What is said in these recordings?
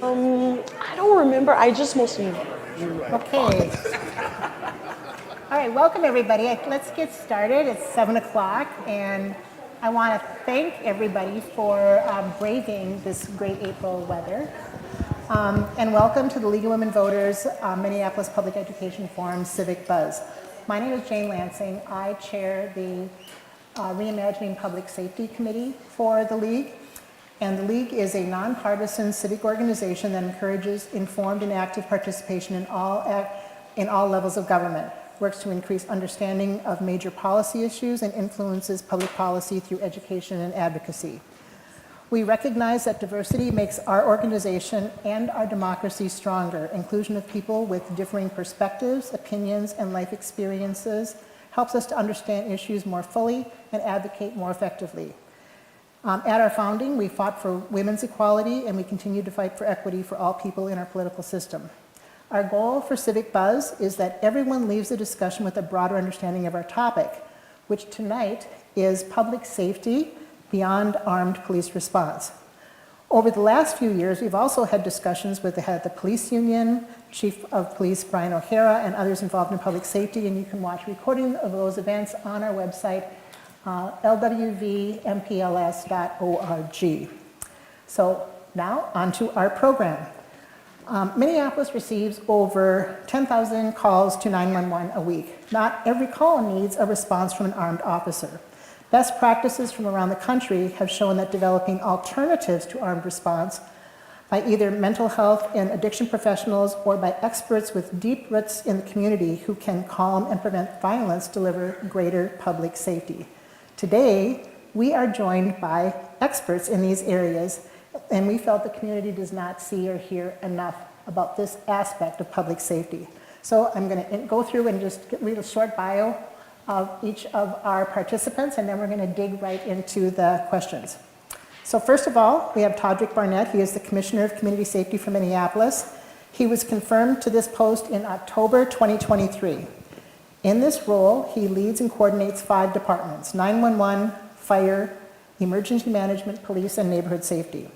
I don't remember. I just mostly. Okay. All right, welcome everybody. Let's get started. It's 7 o'clock, and I want to thank everybody for braving this great April weather. And welcome to the League of Women Voters Minneapolis Public Education Forum Civic Buzz. My name is Jane Lansing. I chair the Reimagining Public Safety Committee for the League. And the League is a nonpartisan civic organization that encourages informed and active participation in all levels of government, works to increase understanding of major policy issues, and influences public policy through education and advocacy. We recognize that diversity makes our organization and our democracy stronger. Inclusion of people with differing perspectives, opinions, and life experiences helps us to understand issues more fully and advocate more effectively. At our founding, we fought for women's equality, and we continue to fight for equity for all people in our political system. Our goal for Civic Buzz is that everyone leaves the discussion with a broader understanding of our topic, which tonight is public safety beyond armed police response. Over the last few years, we've also had discussions with the head of the police union, Chief of Police Brian O'Hara, and others involved in public safety, and you can watch recording of those events on our website, lwvmpls.org. So now on to our program. Minneapolis receives over 10,000 calls to 911 a week. Not every call needs a response from an armed officer. Best practices from around the country have shown that developing alternatives to armed response by either mental health and addiction professionals or by experts with deep roots in the community who can calm and prevent violence deliver greater public safety. Today, we are joined by experts in these areas, and we felt the community does not see or hear enough about this aspect of public safety. So I'm going to go through and just read a short bio of each of our participants, and then we're going to dig right into the questions. So first of all, we have Dietrich Barnett. He is the Commissioner of Community Safety for Minneapolis. He was confirmed to this post in October 2023. In this role, he leads and coordinates 5 departments: 911, fire, emergency management, police, and neighborhood safety.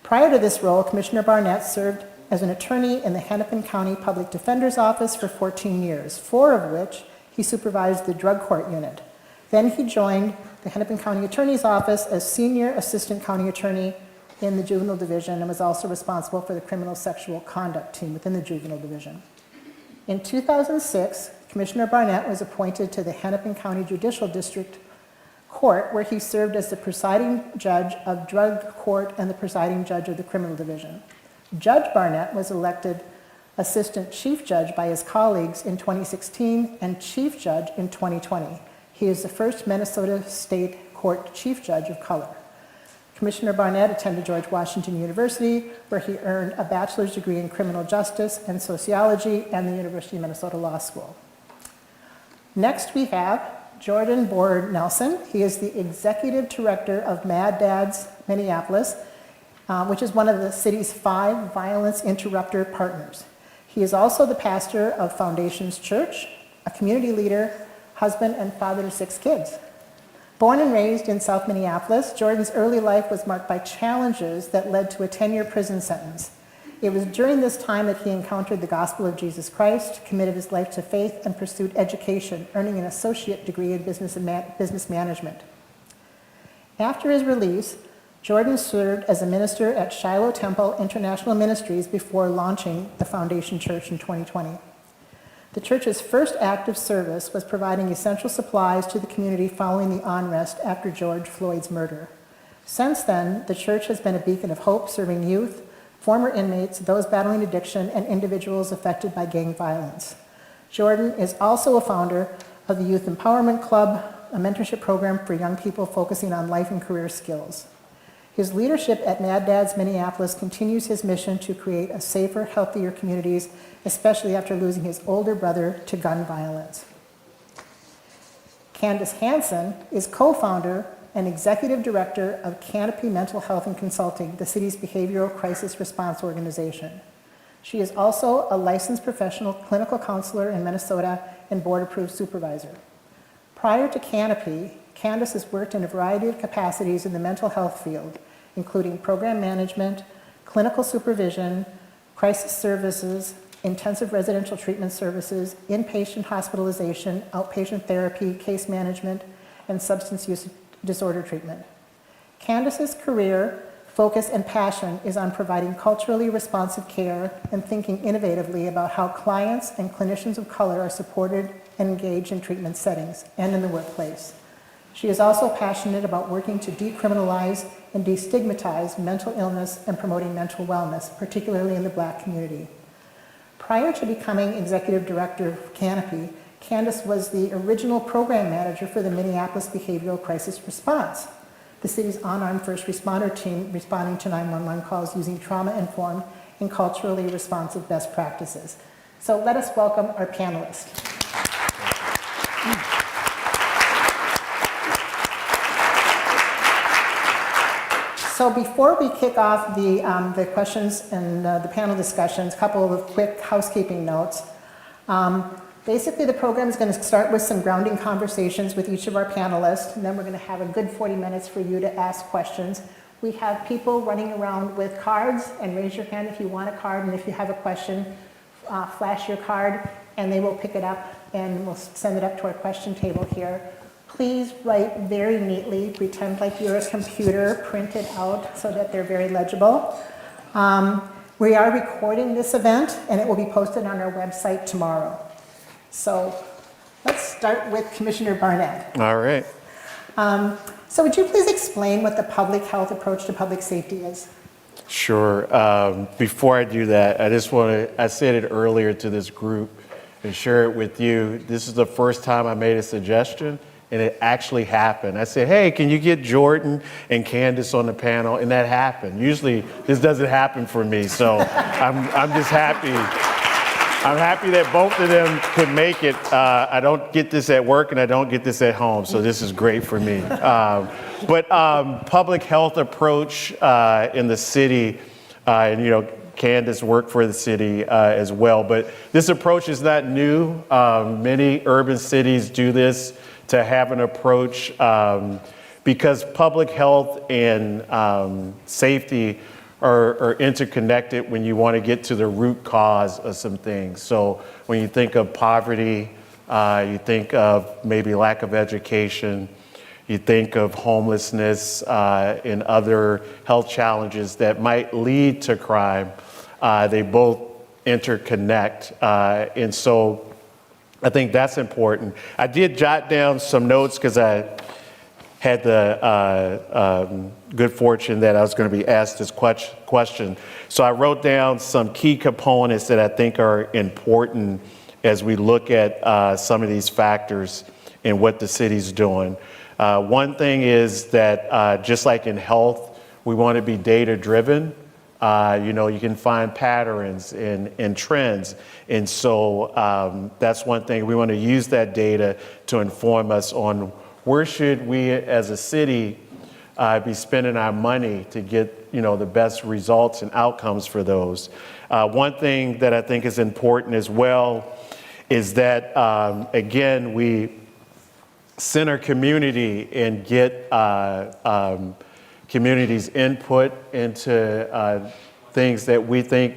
Prior to this role, Commissioner Barnett served as an attorney in the Hennepin County Public Defender's Office for 14 years, 4 of which he supervised the drug court unit. Then he joined the Hennepin County Attorney's Office as Senior Assistant County Attorney in the Juvenile Division, and was also responsible for the Criminal Sexual Conduct Team within the Juvenile Division. In 2006, Commissioner Barnett was appointed to the Hennepin County Judicial District Court, where he served as the presiding judge of drug court and the presiding judge of the Criminal Division. Judge Barnett was elected Assistant Chief Judge by his colleagues in 2016 and Chief Judge in 2020. He is the first Minnesota State Court Chief Judge of color. Commissioner Barnett attended George Washington University, where he earned a bachelor's degree in criminal justice and sociology, and the University of Minnesota Law School. Next, we have Jordan Board Nelson. He is the Executive Director of Mad Dads Minneapolis, which is one of the city's 5 violence interrupter partners. He is also the pastor of Foundations Church, a community leader, husband, and father to 6 kids. Born and raised in South Minneapolis, Jordan's early life was marked by challenges that led to a 10-year prison sentence. It was during this time that he encountered the gospel of Jesus Christ, committed his life to faith, and pursued education, earning an associate degree in business management. After his release, Jordan served as a minister at Shiloh Temple International Ministries before launching the Foundation Church in 2020. The church's first active service was providing essential supplies to the community following the unrest after George Floyd's murder. Since then, the church has been a beacon of hope, serving youth, former inmates, those battling addiction, and individuals affected by gang violence. Jordan is also a founder of the Youth Empowerment Club, a mentorship program for young people focusing on life and career skills. His leadership at Mad Dads Minneapolis continues his mission to create a safer, healthier communities, especially after losing his older brother to gun violence. Candace Hansen is co-founder and executive director of Canopy Mental Health and Consulting, the city's behavioral crisis response organization. She is also a licensed professional clinical counselor in Minnesota and board-approved supervisor. Prior to Canopy, Candace has worked in a variety of capacities in the mental health field, including program management, clinical supervision, crisis services, intensive residential treatment services, inpatient hospitalization, outpatient therapy, case management, and substance use disorder treatment. Candace's career, focus, and passion is on providing culturally responsive care and thinking innovatively about how clients and clinicians of color are supported and engaged in treatment settings and in the workplace. She is also passionate about working to decriminalize and destigmatize mental illness and promoting mental wellness, particularly in the Black community. Prior to becoming executive director of Canopy, Candace was the original program manager for the Minneapolis Behavioral Crisis Response, the city's unarmed first responder team responding to 911 calls using trauma-informed and culturally responsive best practices. So let us welcome our panelists. So before we kick off the questions and the panel discussions, a couple of quick housekeeping notes. Basically, the program is going to start with some grounding conversations with each of our panelists, and then we're going to have a good 40 minutes for you to ask questions. We have people running around with cards, and raise your hand if you want a card, and if you have a question, flash your card, and they will pick it up, and we'll send it up to our question table here. Please write very neatly, pretend like you're a computer, print it out so that they're very legible. We are recording this event, and it will be posted on our website tomorrow. So let's start with Commissioner Barnett. All right. So would you please explain what the public health approach to public safety is? Sure. Before I do that, I said it earlier to this group and share it with you. This is the first time I made a suggestion, and it actually happened. I said, hey, can you get Jordan and Candace on the panel? And that happened. Usually this doesn't happen for me, so I'm just happy. I'm happy that both of them could make it. I don't get this at work and I don't get this at home, so this is great for me. But public health approach in the city, and Candace worked for the city as well, but this approach is not new. Many urban cities do this to have an approach because public health and safety are interconnected when you want to get to the root cause of some things. So when you think of poverty, you think of maybe lack of education, you think of homelessness and other health challenges that might lead to crime. They both interconnect. And so I think that's important. I did jot down some notes because I had the good fortune that I was going to be asked this question. So I wrote down some key components that I think are important as we look at some of these factors and what the city's doing. One thing is that just like in health, we want to be data driven. You can find patterns and trends. And so that's one thing. We want to use that data to inform us on where should we as a city be spending our money to get the best results and outcomes for those. One thing that I think is important as well is that, again, we center community and get community's input into things that we think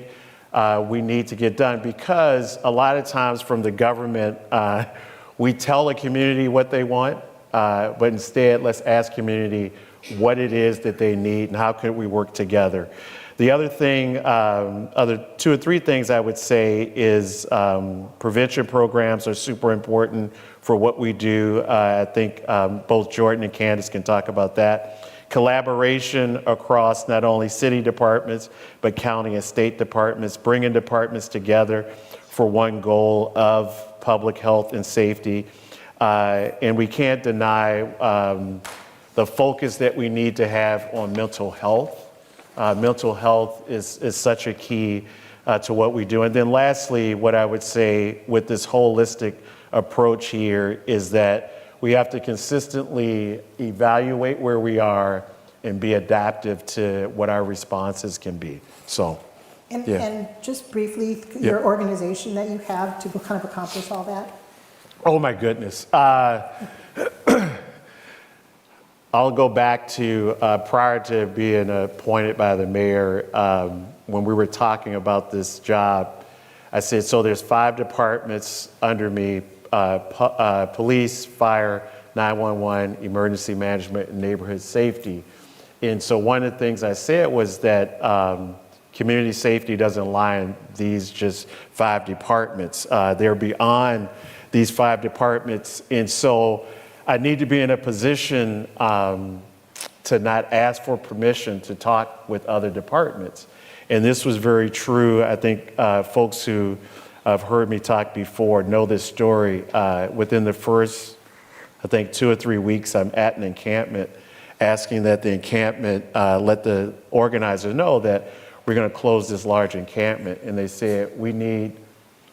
we need to get done, because a lot of times from the government, we tell a community what they want, but instead let's ask community what it is that they need and how can we work together. The other thing, other 2 or 3 things I would say is prevention programs are super important for what we do. I think both Jordan and Candace can talk about that. Collaboration across not only city departments, but county and state departments, bringing departments together for one goal of public health and safety. And we can't deny the focus that we need to have on mental health. Mental health is such a key to what we do. And then lastly, what I would say with this holistic approach here is that we have to consistently evaluate where we are and be adaptive to what our responses can be. So, And just briefly, your organization that you have to kind of accomplish all that? Oh my goodness. I'll go back to prior to being appointed by the mayor, when we were talking about this job, I said, so there's 5 departments under me, police, fire, 911, emergency management, and neighborhood safety. And so one of the things I said was that community safety doesn't lie in these just 5 departments. They're beyond these 5 departments. And so I need to be in a position to not ask for permission to talk with other departments. And this was very true. I think folks who have heard me talk before know this story. Within the first, I think, 2 or 3 weeks, I'm at an encampment asking that the encampment let the organizer know that we're going to close this large encampment. And they said, we need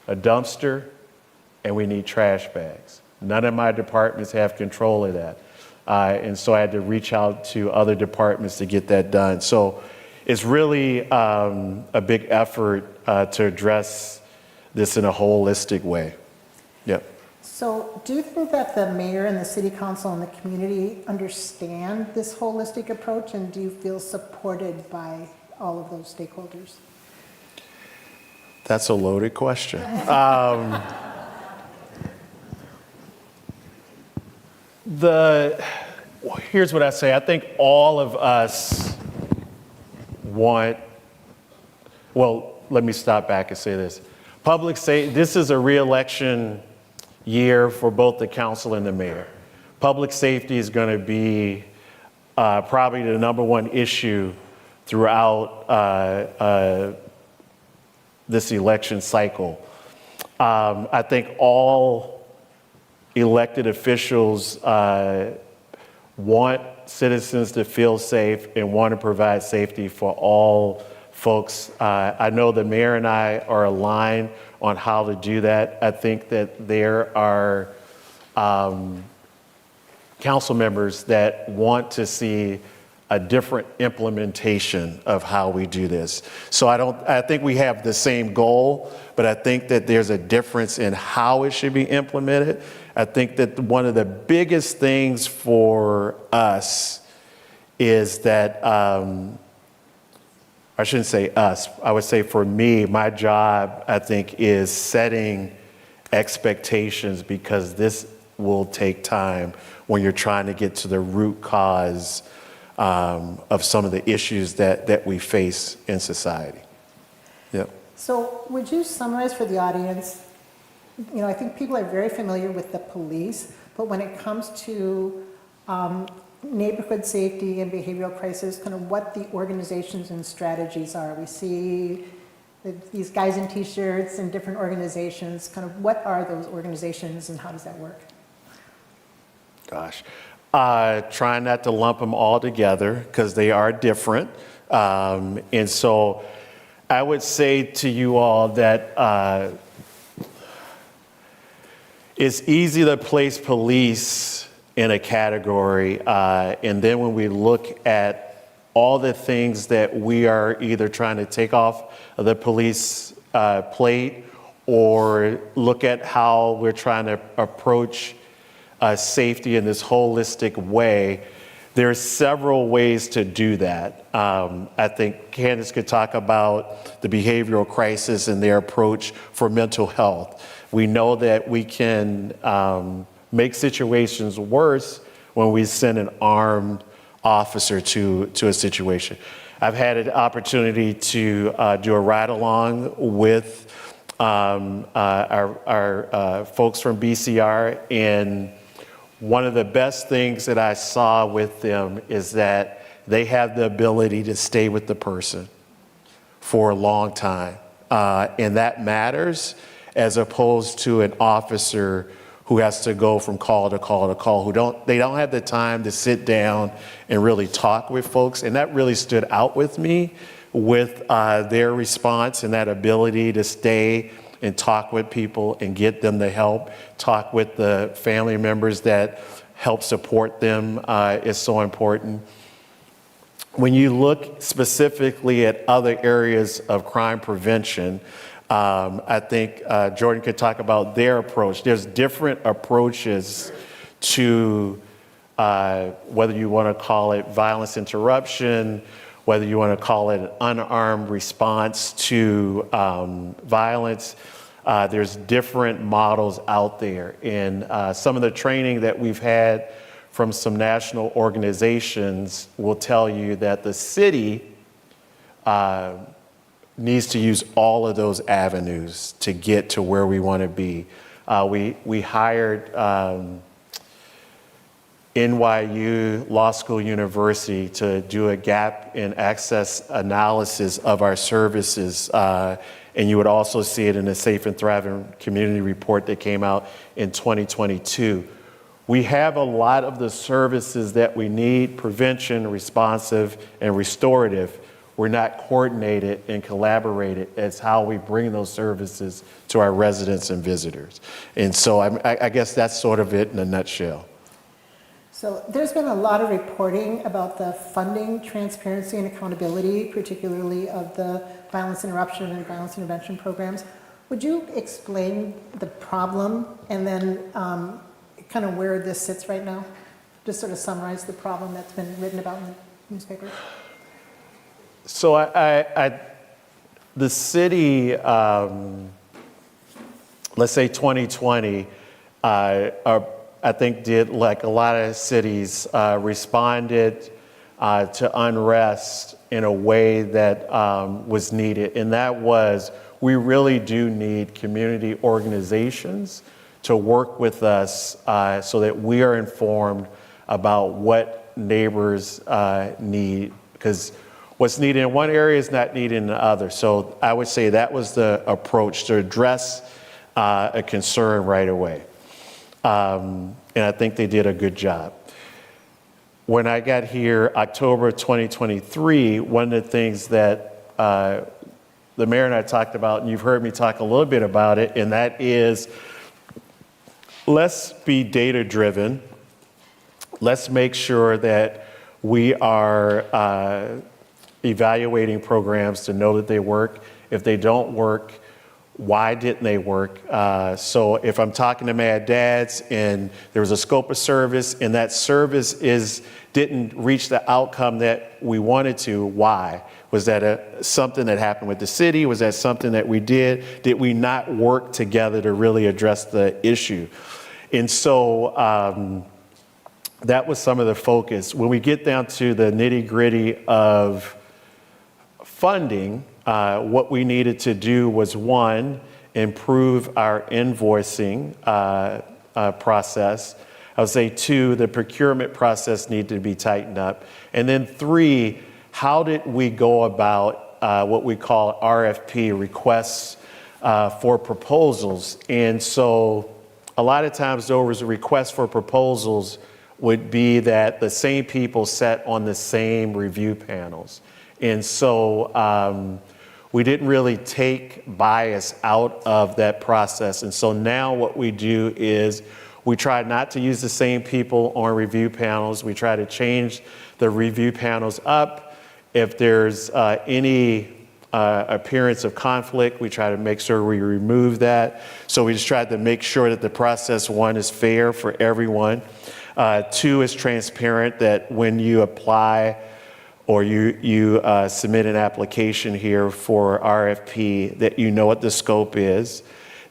a dumpster and we need trash bags. None of my departments have control of that. And so I had to reach out to other departments to get that done. So it's really a big effort to address this in a holistic way. Yep. So do you think that the mayor and the city council and the community understand this holistic approach, and do you feel supported by all of those stakeholders? That's a loaded question. Here's what I say. I think all of us want, well, let me stop back and say this. Public safety, this is a re-election year for both the council and the mayor. Public safety is going to be probably the #1 issue throughout this election cycle. I think all elected officials want citizens to feel safe and want to provide safety for all folks. I know the mayor and I are aligned on how to do that. I think that there are council members that want to see a different implementation of how we do this. So I think we have the same goal, but I think that there's a difference in how it should be implemented. I think that one of the biggest things for us is that, I shouldn't say us, I would say for me, my job, I think, is setting expectations, because this will take time when you're trying to get to the root cause of some of the issues that we face in society. Yep. So would you summarize for the audience, you know, I think people are very familiar with the police, but when it comes to neighborhood safety and behavioral crisis, kind of what the organizations and strategies are. We see these guys in t-shirts and different organizations, kind of what are those organizations and how does that work? Gosh. Trying not to lump them all together because they are different. And so I would say to you all that it's easy to place police in a category. And then when we look at all the things that we are either trying to take off of the police plate, or look at how we're trying to approach safety in this holistic way, there are several ways to do that. I think Candace could talk about the behavioral crisis and their approach for mental health. We know that we can make situations worse when we send an armed officer to a situation. I've had an opportunity to do a ride along with our folks from BCR, and one of the best things that I saw with them is that they have the ability to stay with the person for a long time. And that matters, as opposed to an officer who has to go from call to call to call, they don't have the time to sit down and really talk with folks. And that really stood out with me with their response and that ability to stay and talk with people and get them the help, talk with the family members that help support them is so important. When you look specifically at other areas of crime prevention, I think Jordan could talk about their approach. There's different approaches to whether you want to call it violence interruption, whether you want to call it an unarmed response to violence. There's different models out there. And some of the training that we've had from some national organizations will tell you that the city needs to use all of those avenues to get to where we want to be. We hired NYU Law School University to do a gap in access analysis of our services. And you would also see it in the Safe and Thriving Community Report that came out in 2022. We have a lot of the services that we need: prevention, responsive, and restorative. We're not coordinated and collaborated as how we bring those services to our residents and visitors. And so I guess that's sort of it in a nutshell. So there's been a lot of reporting about the funding, transparency, and accountability, particularly of the violence interruption and violence intervention programs. Would you explain the problem and then kind of where this sits right now? Just sort of summarize the problem that's been written about in the newspaper. So the city, let's say 2020, I think did, like a lot of cities, responded to unrest in a way that was needed. And that was, we really do need community organizations to work with us so that we are informed about what neighbors need, because what's needed in one area is not needed in the other. So I would say that was the approach, to address a concern right away. And I think they did a good job. When I got here, October 2023, one of the things that the mayor and I talked about, and you've heard me talk a little bit about it, and that is, let's be data-driven. Let's make sure that we are evaluating programs to know that they work. If they don't work, why didn't they work? So if I'm talking to Mad Dads and there was a scope of service and that service didn't reach the outcome that we wanted to, why? Was that something that happened with the city? Was that something that we did? Did we not work together to really address the issue? And so that was some of the focus. When we get down to the nitty-gritty of funding, what we needed to do was, one, improve our invoicing process. I would say, two, the procurement process needed to be tightened up. And then three, how did we go about what we call RFP, requests for proposals? And so a lot of times those requests for proposals would be that the same people sat on the same review panels. And so we didn't really take bias out of that process. And so now what we do is we try not to use the same people on review panels. We try to change the review panels up. If there's any appearance of conflict, we try to make sure we remove that. So we just tried to make sure that the process, one, is fair for everyone. Two, is transparent, that when you apply or you submit an application here for RFP, that you know what the scope is,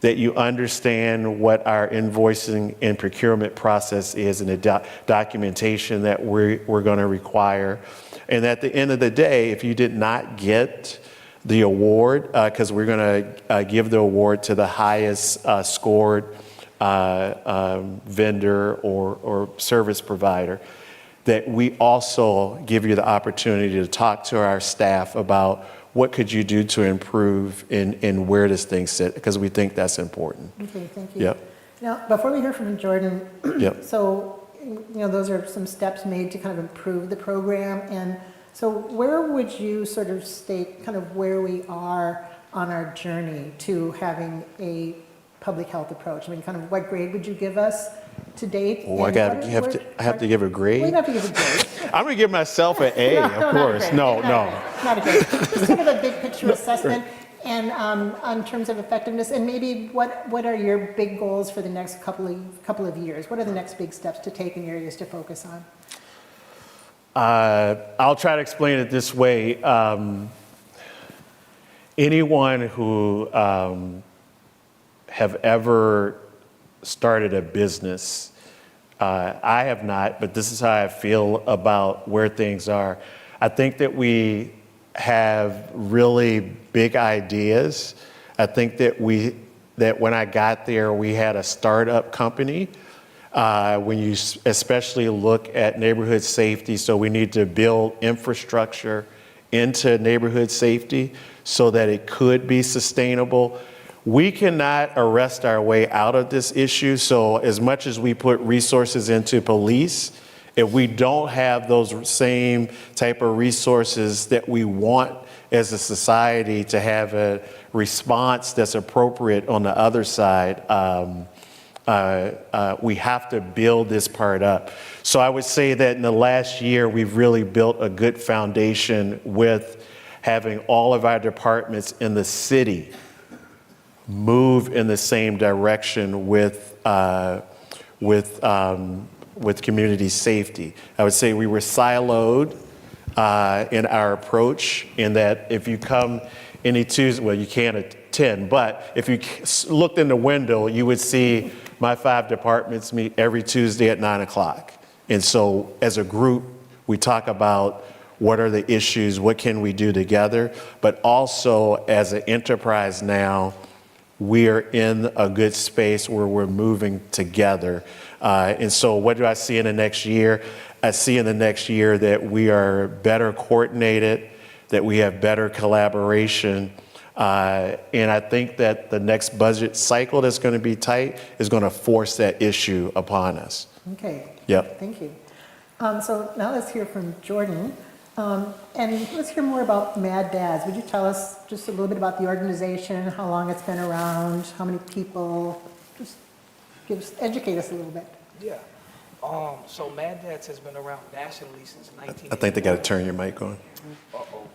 that you understand what our invoicing and procurement process is and the documentation that we're going to require. And at the end of the day, if you did not get the award, because we're going to give the award to the highest scored vendor or service provider, that we also give you the opportunity to talk to our staff about what could you do to improve in where this thing sits, because we think that's important. Okay, thank you. Yep. Now, before we hear from Jordan, Yep. so, those are some steps made to kind of improve the program. And so where would you sort of state kind of where we are on our journey to having a public health approach? I mean, kind of what grade would you give us to date? Oh, I have to give a grade? Well, you don't have to give a grade. I'm going to give myself an A, of course. Not a grade. Just kind of a big picture assessment and on terms of effectiveness, and maybe what are your big goals for the next couple of years? What are the next big steps to take and areas to focus on? I'll try to explain it this way. Anyone who have ever started a business, I have not, but this is how I feel about where things are. I think that we have really big ideas. I think that when I got there, we had a startup company. When you especially look at neighborhood safety, so we need to build infrastructure into neighborhood safety so that it could be sustainable. We cannot arrest our way out of this issue. So as much as we put resources into police, if we don't have those same type of resources that we want as a society to have a response that's appropriate on the other side, we have to build this part up. So I would say that in the last year, we've really built a good foundation with having all of our departments in the city move in the same direction with community safety. I would say we were siloed in our approach, in that if you come any Tuesday, well, you can't attend, but if you looked in the window, you would see my 5 departments meet every Tuesday at 9 o'clock. And so as a group, we talk about what are the issues, what can we do together, but also as an enterprise now, we are in a good space where we're moving together. And so what do I see in the next year? I see in the next year that we are better coordinated, that we have better collaboration. And I think that the next budget cycle that's going to be tight is going to force that issue upon us. Okay. Yep. Thank you. So now let's hear from Jordan. And let's hear more about Mad Dads. Would you tell us just a little bit about the organization, how long it's been around, how many people? Just educate us a little bit. Yeah. So Mad Dads has been around nationally since 1980. I think they got to turn your mic on. Uh-oh.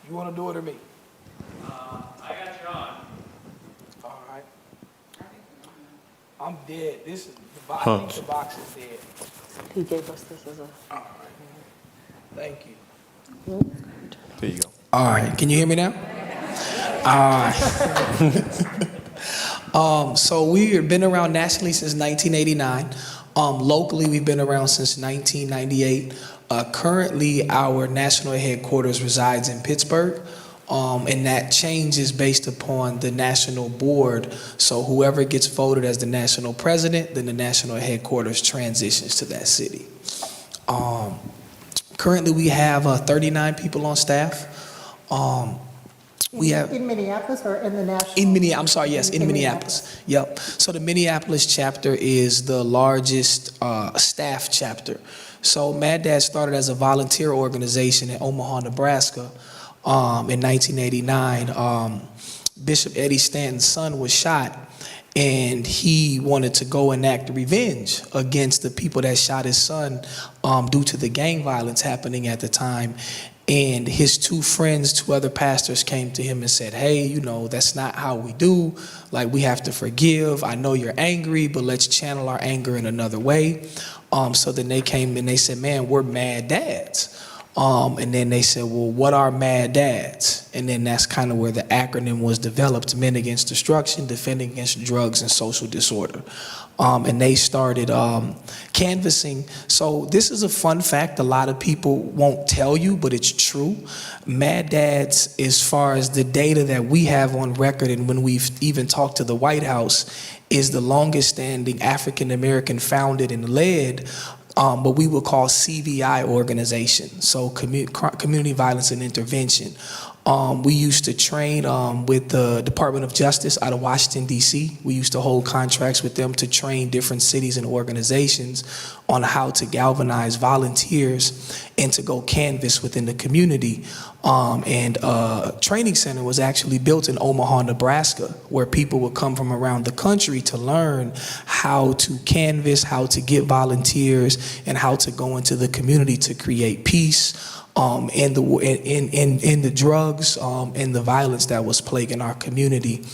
You want to do it or me? I got you on. All right. I'm dead. This is I think the box is dead. He gave us this as a. All right. Thank you. There you go. All right. Can you hear me now? So we have been around nationally since 1989. Locally, we've been around since 1998. Currently, our national headquarters resides in Pittsburgh, and that changes based upon the national board. So whoever gets voted as the national president, then the national headquarters transitions to that city. Currently, we have 39 people on staff. We have in Minneapolis or in the national? in Minneapolis. I'm sorry, yes, in Minneapolis. Yep. So the Minneapolis chapter is the largest staff chapter. So Mad Dad started as a volunteer organization in Omaha, Nebraska, in 1989. Bishop Eddie Stanton's son was shot, and he wanted to go enact revenge against the people that shot his son due to the gang violence happening at the time. And his 2 friends, 2 other pastors came to him and said, hey, that's not how we do. Like, we have to forgive. I know you're angry, but let's channel our anger in another way. So then they came and they said, man, we're Mad Dads. And then they said, well, what are Mad Dads? And then that's kind of where the acronym was developed: Men Against Destruction, Defending Against Drugs and Social Disorder. And they started canvassing. So this is a fun fact a lot of people won't tell you, but it's true. Mad Dads, as far as the data that we have on record, and when we've even talked to the White House, is the longest standing African American founded and led what we would call CVI organization, so Community Violence and Intervention. We used to train with the Department of Justice out of Washington, D.C. We used to hold contracts with them to train different cities and organizations on how to galvanize volunteers and to go canvass within the community. And a training center was actually built in Omaha, Nebraska, where people would come from around the country to learn how to canvass, how to get volunteers, and how to go into the community to create peace in the drugs and the violence that was plaguing our community.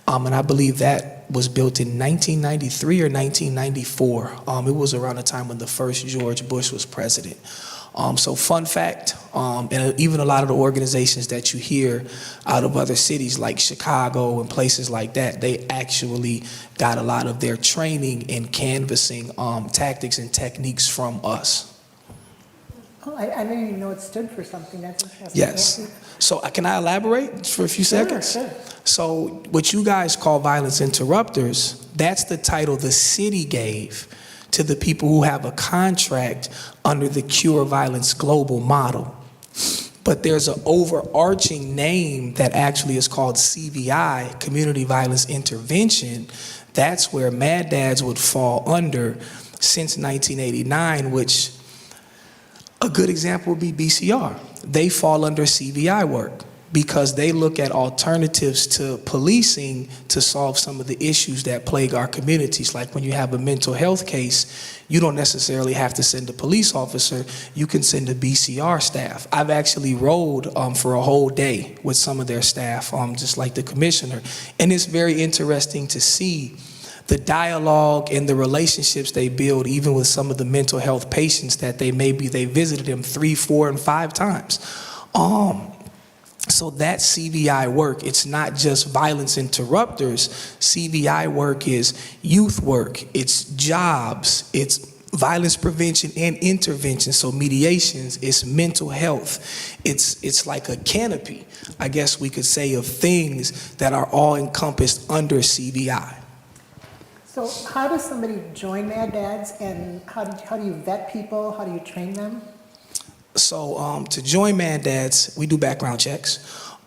And I believe that was built in 1993 or 1994. It was around the time when the first George Bush was president. So fun fact, and even a lot of the organizations that you hear out of other cities like Chicago and places like that, they actually got a lot of their training in canvassing tactics and techniques from us. Oh, I didn't even know it stood for something. That's interesting. Yes. So can I elaborate for a few seconds? Sure. So what you guys call violence interrupters, that's the title the city gave to the people who have a contract under the Cure Violence Global model. But there's an overarching name that actually is called CVI, Community Violence Intervention. That's where Mad Dads would fall under since 1989, which a good example would be BCR. They fall under CVI work because they look at alternatives to policing to solve some of the issues that plague our communities. Like when you have a mental health case, you don't necessarily have to send a police officer, you can send a BCR staff. I've actually rode for a whole day with some of their staff, just like the commissioner. And it's very interesting to see the dialogue and the relationships they build, even with some of the mental health patients that they visited them 3, 4, and 5 times. So that CVI work, it's not just violence interrupters. CVI work is youth work, it's jobs, it's violence prevention and intervention, so mediations, it's mental health. It's like a canopy, I guess we could say, of things that are all encompassed under CVI. So how does somebody join Mad Dads, and how do you vet people? How do you train them? So to join Mad Dads, we do background checks,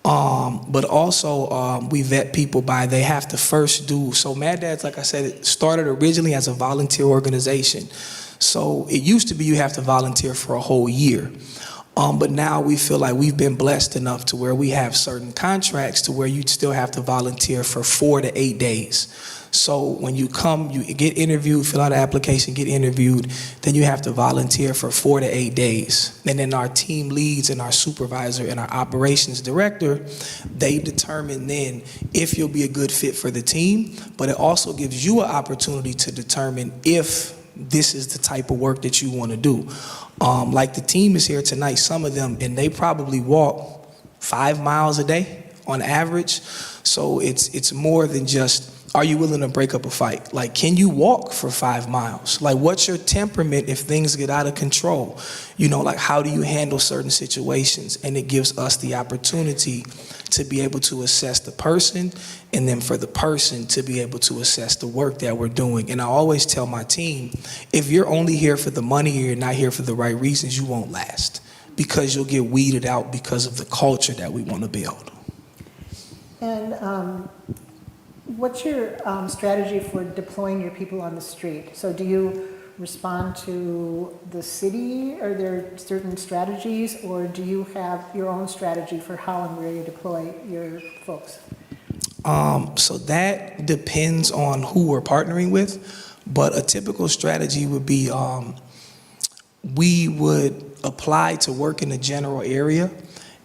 but also we vet people by they have to first do, so Mad Dads, like I said, it started originally as a volunteer organization. So it used to be you have to volunteer for a whole year. But now we feel like we've been blessed enough to where we have certain contracts to where you'd still have to volunteer for 4 to 8 days. So when you come, you get interviewed, fill out an application, get interviewed, then you have to volunteer for 4 to 8 days. And then our team leads and our supervisor and our operations director, they determine then if you'll be a good fit for the team, but it also gives you an opportunity to determine if this is the type of work that you want to do. Like the team is here tonight, some of them, and they probably walk 5 miles a day on average. So it's more than just, are you willing to break up a fight? Like, can you walk for 5 miles? Like, what's your temperament if things get out of control? You know, like, how do you handle certain situations? And it gives us the opportunity to be able to assess the person, and then for the person to be able to assess the work that we're doing. And I always tell my team, if you're only here for the money or you're not here for the right reasons, you won't last, because you'll get weeded out because of the culture that we want to build. And what's your strategy for deploying your people on the street? So do you respond to the city? Are there certain strategies, or do you have your own strategy for how and where you deploy your folks? So that depends on who we're partnering with, but a typical strategy would be we would apply to work in a general area,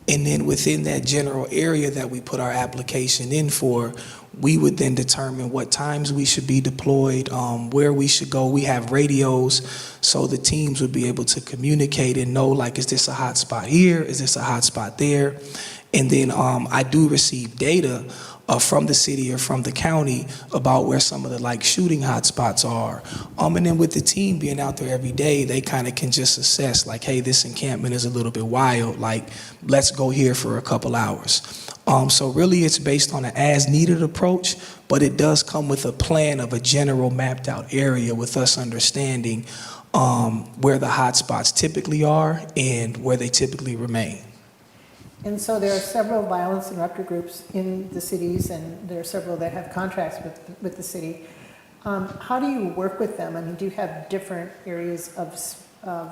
and then within that general area that we put our application in for, We would then determine what times we should be deployed, where we should go. We have radios, so the teams would be able to communicate and know, like, is this a hot spot here? Is this a hot spot there? And then I do receive data from the city or from the county about where some of the like shooting hotspots are. And then with the team being out there every day, they kind of can just assess like, hey, this encampment is a little bit wild, like let's go here for a couple hours. So really it's based on an as-needed approach, but it does come with a plan of a general mapped out area with us understanding where the hotspots typically are and where they typically remain. And so there are several violence interrupter groups in the cities, and there are several that have contracts with the city. How do you work with them? I mean, do you have different areas of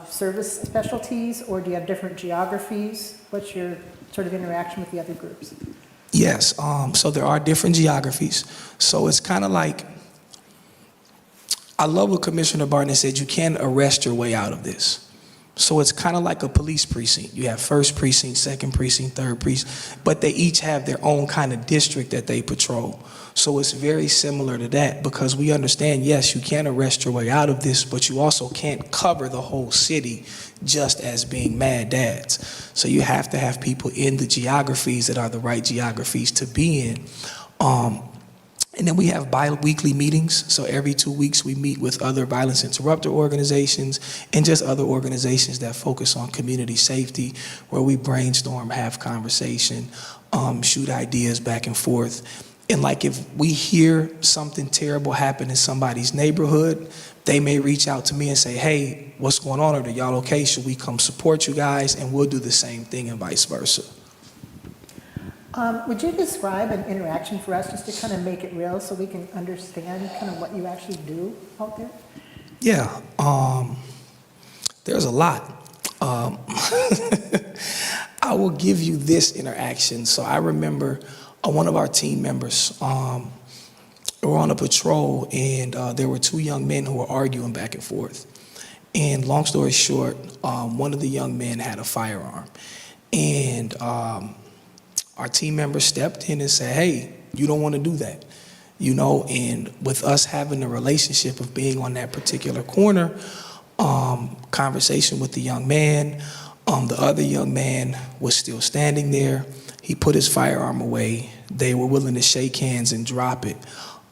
service specialties, or do you have different geographies? What's your sort of interaction with the other groups? Yes, so there are different geographies. So it's kind of like, I love what Commissioner Barton said, you can arrest your way out of this. So it's kind of like a police precinct. You have first precinct, second precinct, third precinct, but they each have their own kind of district that they patrol. So it's very similar to that, because we understand, yes, you can arrest your way out of this, but you also can't cover the whole city just as being Mad Dads. So you have to have people in the geographies that are the right geographies to be in. And then we have bi-weekly meetings. So every 2 weeks we meet with other violence interrupter organizations and just other organizations that focus on community safety, where we brainstorm, have conversation, shoot ideas back and forth. And like if we hear something terrible happen in somebody's neighborhood, they may reach out to me and say, hey, what's going on? Are y'all okay? Should we come support you guys? And we'll do the same thing and vice versa. Would you describe an interaction for us just to kind of make it real so we can understand kind of what you actually do out there? Yeah, there's a lot. I will give you this interaction. So I remember one of our team members were on a patrol, and there were two young men who were arguing back and forth. And long story short, one of the young men had a firearm. And our team member stepped in and said, hey, you don't want to do that. You know, and with us having a relationship of being on that particular corner, conversation with the young man, the other young man was still standing there. He put his firearm away. They were willing to shake hands and drop it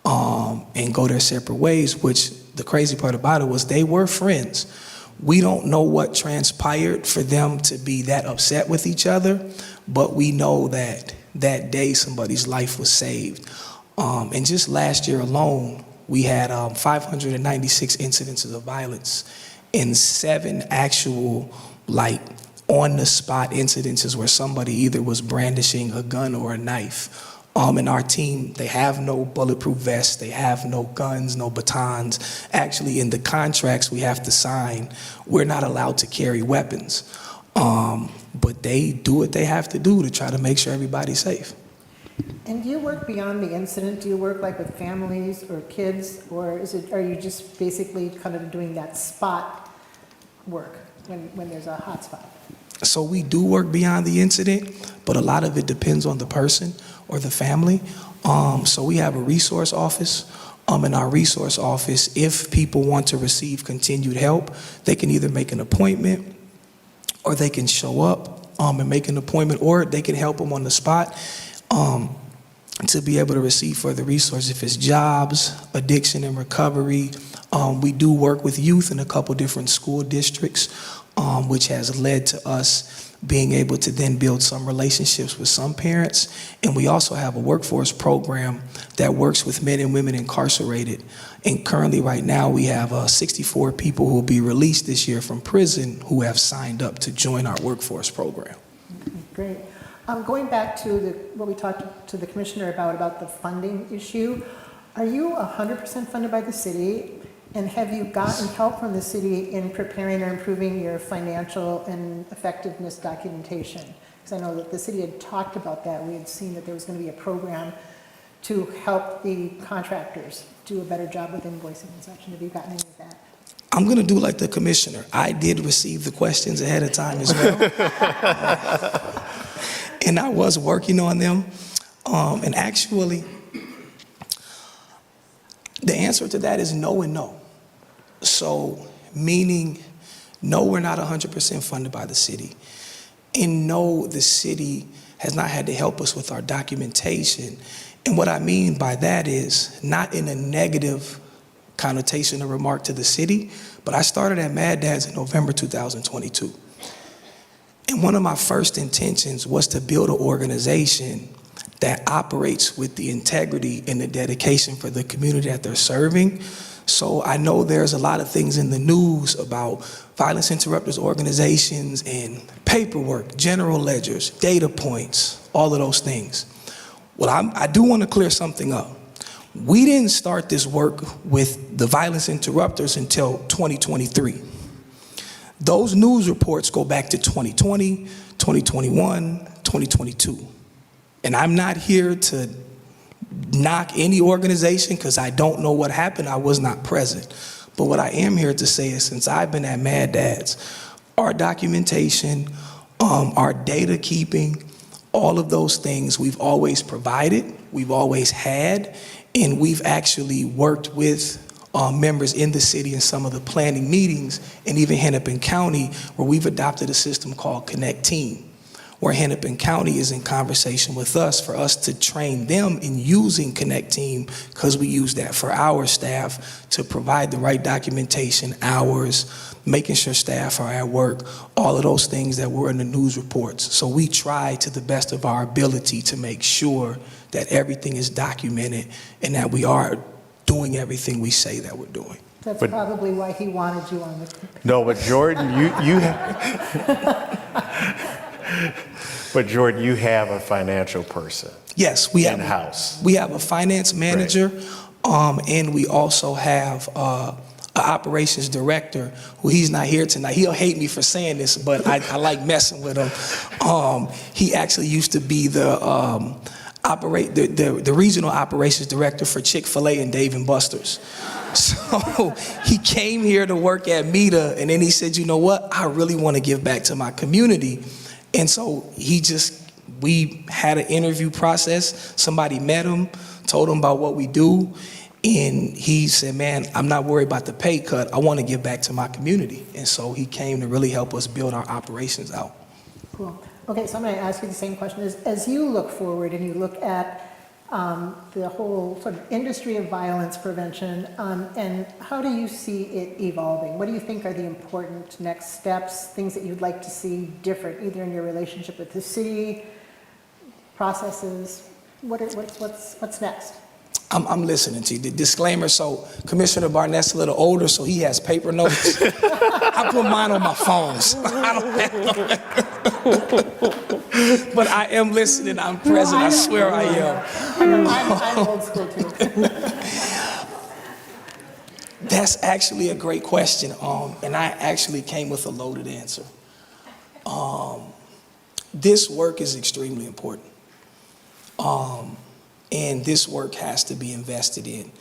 and go their separate ways, which the crazy part about it was they were friends. We don't know what transpired for them to be that upset with each other, but we know that that day somebody's life was saved. And just last year alone, we had 596 incidences of violence and 7 actual, like, on-the-spot incidences where somebody either was brandishing a gun or a knife. And our team, they have no bulletproof vests, they have no guns, no batons. Actually, in the contracts we have to sign, we're not allowed to carry weapons. But they do what they have to do to try to make sure everybody's safe. And do you work beyond the incident? Do you work like with families or kids, or are you just basically kind of doing that spot work when there's a hot spot? So we do work beyond the incident, but a lot of it depends on the person or the family. So we have a resource office. In our resource office, if people want to receive continued help, they can either make an appointment, or they can show up and make an appointment, or they can help them on the spot to be able to receive further resources. If it's jobs, addiction and recovery, we do work with youth in a couple different school districts, which has led to us being able to then build some relationships with some parents. And we also have a workforce program that works with men and women incarcerated. And currently right now we have 64 people who will be released this year from prison who have signed up to join our workforce program. Okay, great. Going back to what we talked to the commissioner about the funding issue, are you 100% funded by the city? And have you gotten help from the city in preparing or improving your financial and effectiveness documentation? Because I know that the city had talked about that. We had seen that there was going to be a program to help the contractors do a better job with invoicing and such. And have you gotten any of that? I'm going to do like the commissioner. I did receive the questions ahead of time as well. And I was working on them. And actually, The answer to that is no and no. So, meaning, no, we're not 100% funded by the city. And no, the city has not had to help us with our documentation. And what I mean by that is not in a negative connotation or remark to the city, but I started at Mad Dad's in November 2022. And one of my first intentions was to build an organization that operates with the integrity and the dedication for the community that they're serving. So I know there's a lot of things in the news about violence interrupters organizations and paperwork, general ledgers, data points, all of those things. Well, I do want to clear something up. We didn't start this work with the violence interrupters until 2023. Those news reports go back to 2020, 2021, 2022. And I'm not here to knock any organization because I don't know what happened. I was not present. But what I am here to say is since I've been at Mad Dad's, our documentation, our data keeping, all of those things we've always provided, we've always had, and we've actually worked with members in the city in some of the planning meetings, and even Hennepin County, where we've adopted a system called Connect Team, where Hennepin County is in conversation with us for us to train them in using Connect Team, because we use that for our staff to provide the right documentation, hours, making sure staff are at work, all of those things that were in the news reports. So we try to the best of our ability to make sure that everything is documented and that we are doing everything we say that we're doing. That's probably why he wanted you on the. No, but Jordan, but Jordan, you have a financial person. Yes, we have in-house. We have a finance manager, and we also have an operations director who he's not here tonight. He'll hate me for saying this, but I like messing with him. He actually used to be the regional operations director for Chick-fil-A and Dave & Buster's. So he came here to work at META, and then he said, you know what, I really want to give back to my community. And so we had an interview process. Somebody met him, told him about what we do, and he said, man, I'm not worried about the pay cut. I want to give back to my community. And so he came to really help us build our operations out. Cool. Okay, so I'm going to ask you the same question. As you look forward and you look at the whole sort of industry of violence prevention, and how do you see it evolving? What do you think are the important next steps, things that you'd like to see different, either in your relationship with the city, processes? What's next? I'm listening to you. The disclaimer, so Commissioner Barnett's a little older, so he has paper notes. I put mine on my phone, so I don't have But I am listening, I'm present, I swear I am. I'm old school too. That's actually a great question, and I actually came with a loaded answer. This work is extremely important. And this work has to be invested in.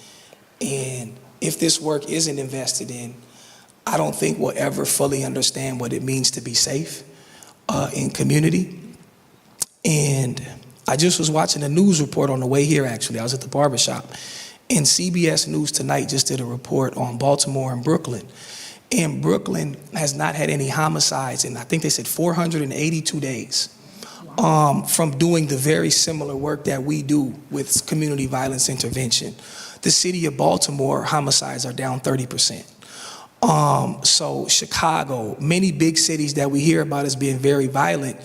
And if this work isn't invested in, I don't think we'll ever fully understand what it means to be safe in community. And I just was watching a news report on the way here, actually. I was at the barbershop. And CBS News Tonight just did a report on Baltimore and Brooklyn. And Brooklyn has not had any homicides in, I think they said 482 days. From doing the very similar work that we do with community violence intervention. The city of Baltimore, homicides are down 30%. So Chicago, many big cities that we hear about as being very violent,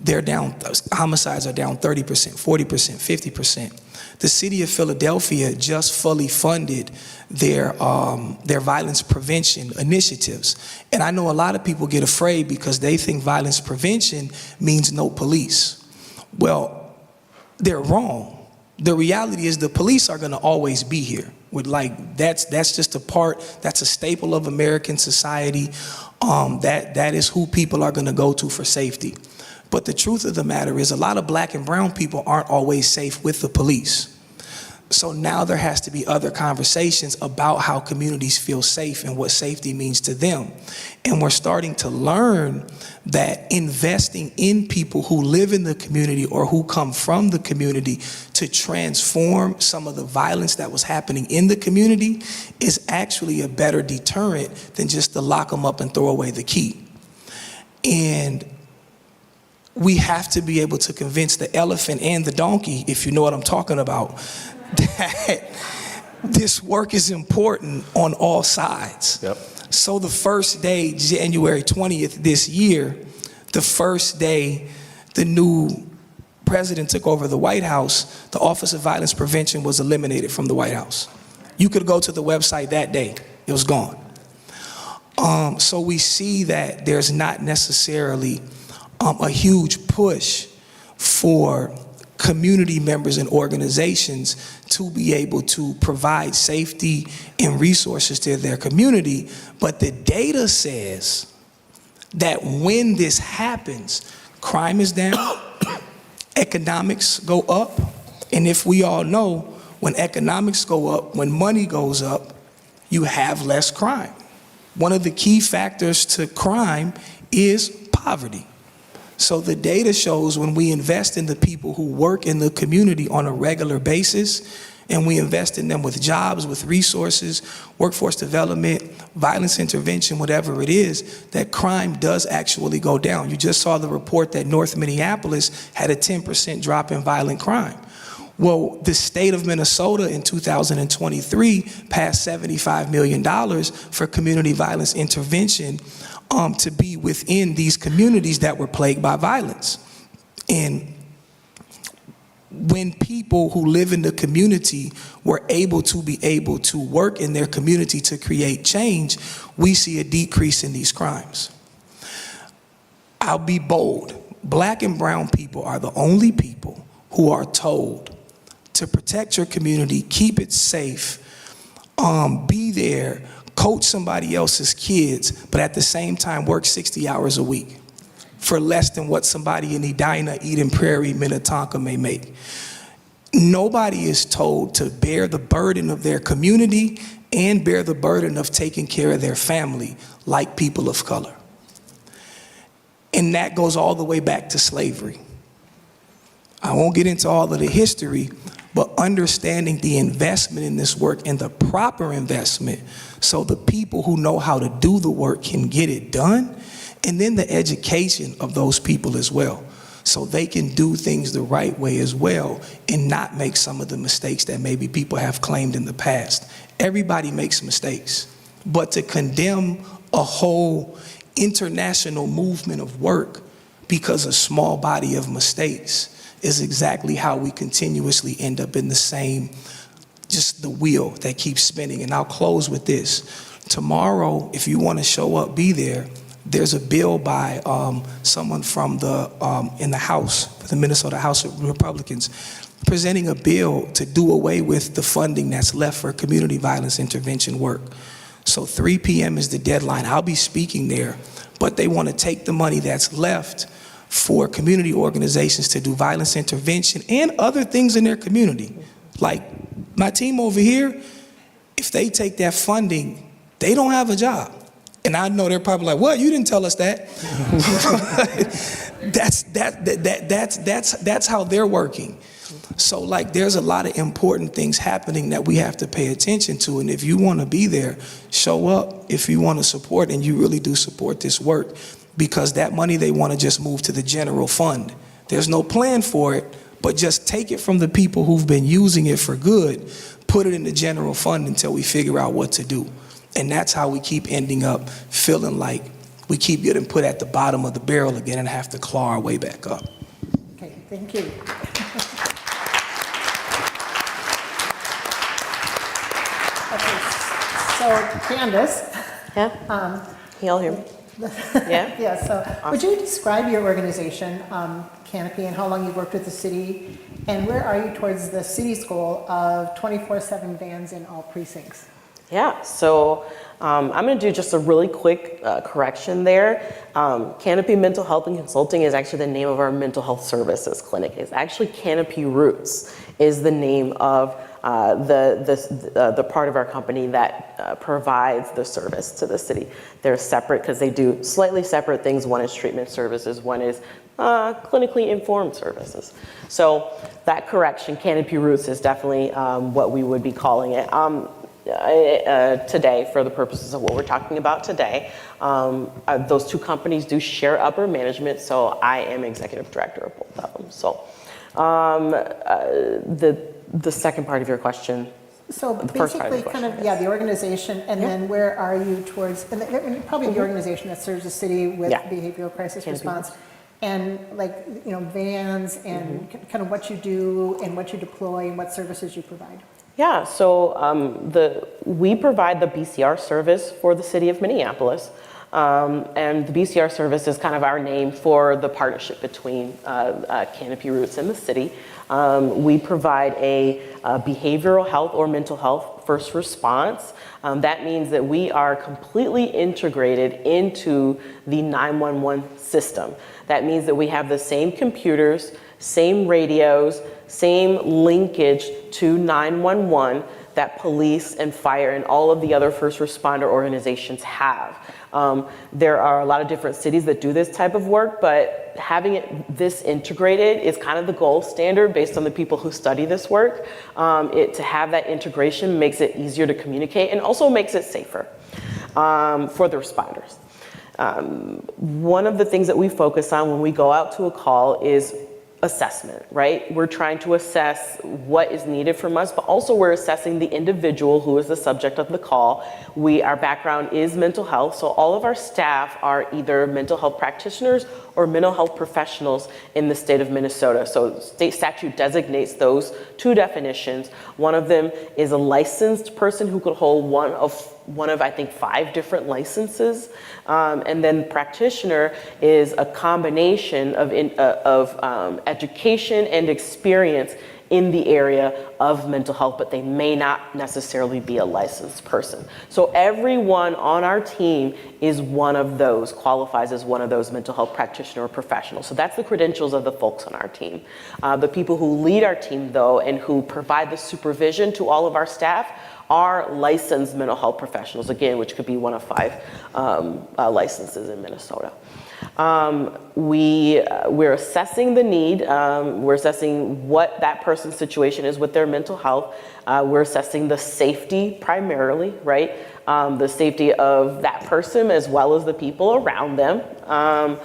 they're down, homicides are down 30%, 40%, 50%. The city of Philadelphia just fully funded their violence prevention initiatives. And I know a lot of people get afraid because they think violence prevention means no police. Well, they're wrong. The reality is the police are gonna always be here. That's just a part, that's a staple of American society. That is who people are gonna go to for safety. But the truth of the matter is a lot of black and brown people aren't always safe with the police. So now there has to be other conversations about how communities feel safe and what safety means to them. And we're starting to learn that investing in people who live in the community or who come from the community to transform some of the violence that was happening in the community is actually a better deterrent than just to lock them up and throw away the key. And we have to be able to convince the elephant and the donkey, if you know what I'm talking about, that this work is important on all sides. Yep. So the first day, January 20th this year, the first day the new president took over the White House, the Office of Violence Prevention was eliminated from the White House. You could go to the website that day, it was gone. So we see that there's not necessarily a huge push for community members and organizations to be able to provide safety and resources to their community. But the data says that when this happens, crime is down, economics go up, and if we all know, when economics go up, when money goes up, you have less crime. One of the key factors to crime is poverty. So the data shows when we invest in the people who work in the community on a regular basis, and we invest in them with jobs, with resources, workforce development, violence intervention, whatever it is, that crime does actually go down. You just saw the report that North Minneapolis had a 10% drop in violent crime. Well, the state of Minnesota in 2023 passed $75 million for community violence intervention to be within these communities that were plagued by violence. And when people who live in the community were able to work in their community to create change, we see a decrease in these crimes. I'll be bold. Black and brown people are the only people who are told to protect your community, keep it safe, be there, coach somebody else's kids, but at the same time work 60 hours a week for less than what somebody in Edina, Eden Prairie, Minnetonka may make. Nobody is told to bear the burden of their community and bear the burden of taking care of their family like people of color. And that goes all the way back to slavery. I won't get into all of the history, but understanding the investment in this work and the proper investment so the people who know how to do the work can get it done, and then the education of those people as well, so they can do things the right way as well and not make some of the mistakes that maybe people have claimed in the past. Everybody makes mistakes, but to condemn a whole international movement of work because a small body of mistakes is exactly how we continuously end up in the same, just the wheel that keeps spinning. And I'll close with this. Tomorrow, if you want to show up, be there. There's a bill by someone from in the House, the Minnesota House of Republicans, presenting a bill to do away with the funding that's left for community violence intervention work. So 3 p.m. is the deadline. I'll be speaking there, but they want to take the money that's left for community organizations to do violence intervention and other things in their community. Like my team over here, if they take that funding, they don't have a job. And I know they're probably like, what? You didn't tell us that. That's how they're working. So like there's a lot of important things happening that we have to pay attention to. And if you want to be there, show up. If you want to support, and you really do support this work, because that money they want to just move to the general fund. There's no plan for it, but just take it from the people who've been using it for good, put it in the general fund until we figure out what to do. And that's how we keep ending up feeling like we keep getting put at the bottom of the barrel again and have to claw our way back up. Okay, thank you. Okay, so Candace. Yeah? Can y'all hear me? Yeah? Yeah, so would you describe your organization, Canopy, and how long you've worked with the city, and where are you towards the city's goal of 24/7 vans in all precincts? Yeah, so I'm going to do just a really quick correction there. Canopy Mental Health and Consulting is actually the name of our mental health services clinic. It's actually Canopy Roots is the name of the part of our company that provides the service to the city. They're separate because they do slightly separate things. One is treatment services, one is clinically informed services. So that correction, Canopy Roots, is definitely what we would be calling it. Today, for the purposes of what we're talking about today, those two companies do share upper management, so I am executive director of both of them. So the second part of your question. So The first part of basically, the kind of, question, the organization, and then where are you towards, and probably the organization that serves the city with Yeah. behavioral crisis Canopy response, and vans, and kind of what you do, and what you deploy, and what services you provide. Yeah, so we provide the BCR service for the city of Minneapolis. And the BCR service is kind of our name for the partnership between Canopy Roots and the city. We provide a behavioral health or mental health first response. That means that we are completely integrated into the 911 system. That means that we have the same computers, same radios, same linkage to 911 that police and fire and all of the other first responder organizations have. There are a lot of different cities that do this type of work, but having it this integrated is kind of the gold standard based on the people who study this work. To have that integration makes it easier to communicate and also makes it safer for the responders. One of the things that we focus on when we go out to a call is assessment, right? We're trying to assess what is needed from us, but also we're assessing the individual who is the subject of the call. Our background is mental health, so all of our staff are either mental health practitioners or mental health professionals in the state of Minnesota. So state statute designates those two definitions. One of them is a licensed person who could hold one of I think 5 different licenses, and then practitioner is a combination of education and experience in the area of mental health, but they may not necessarily be a licensed person. So everyone on our team is one of those, qualifies as one of those mental health practitioner or professionals. So that's the credentials of the folks on our team. The people who lead our team, though, and who provide the supervision to all of our staff are licensed mental health professionals, again, which could be one of 5 licenses in Minnesota. We're assessing the need. We're assessing what that person's situation is with their mental health. We're assessing the safety primarily, right? The safety of that person as well as the people around them.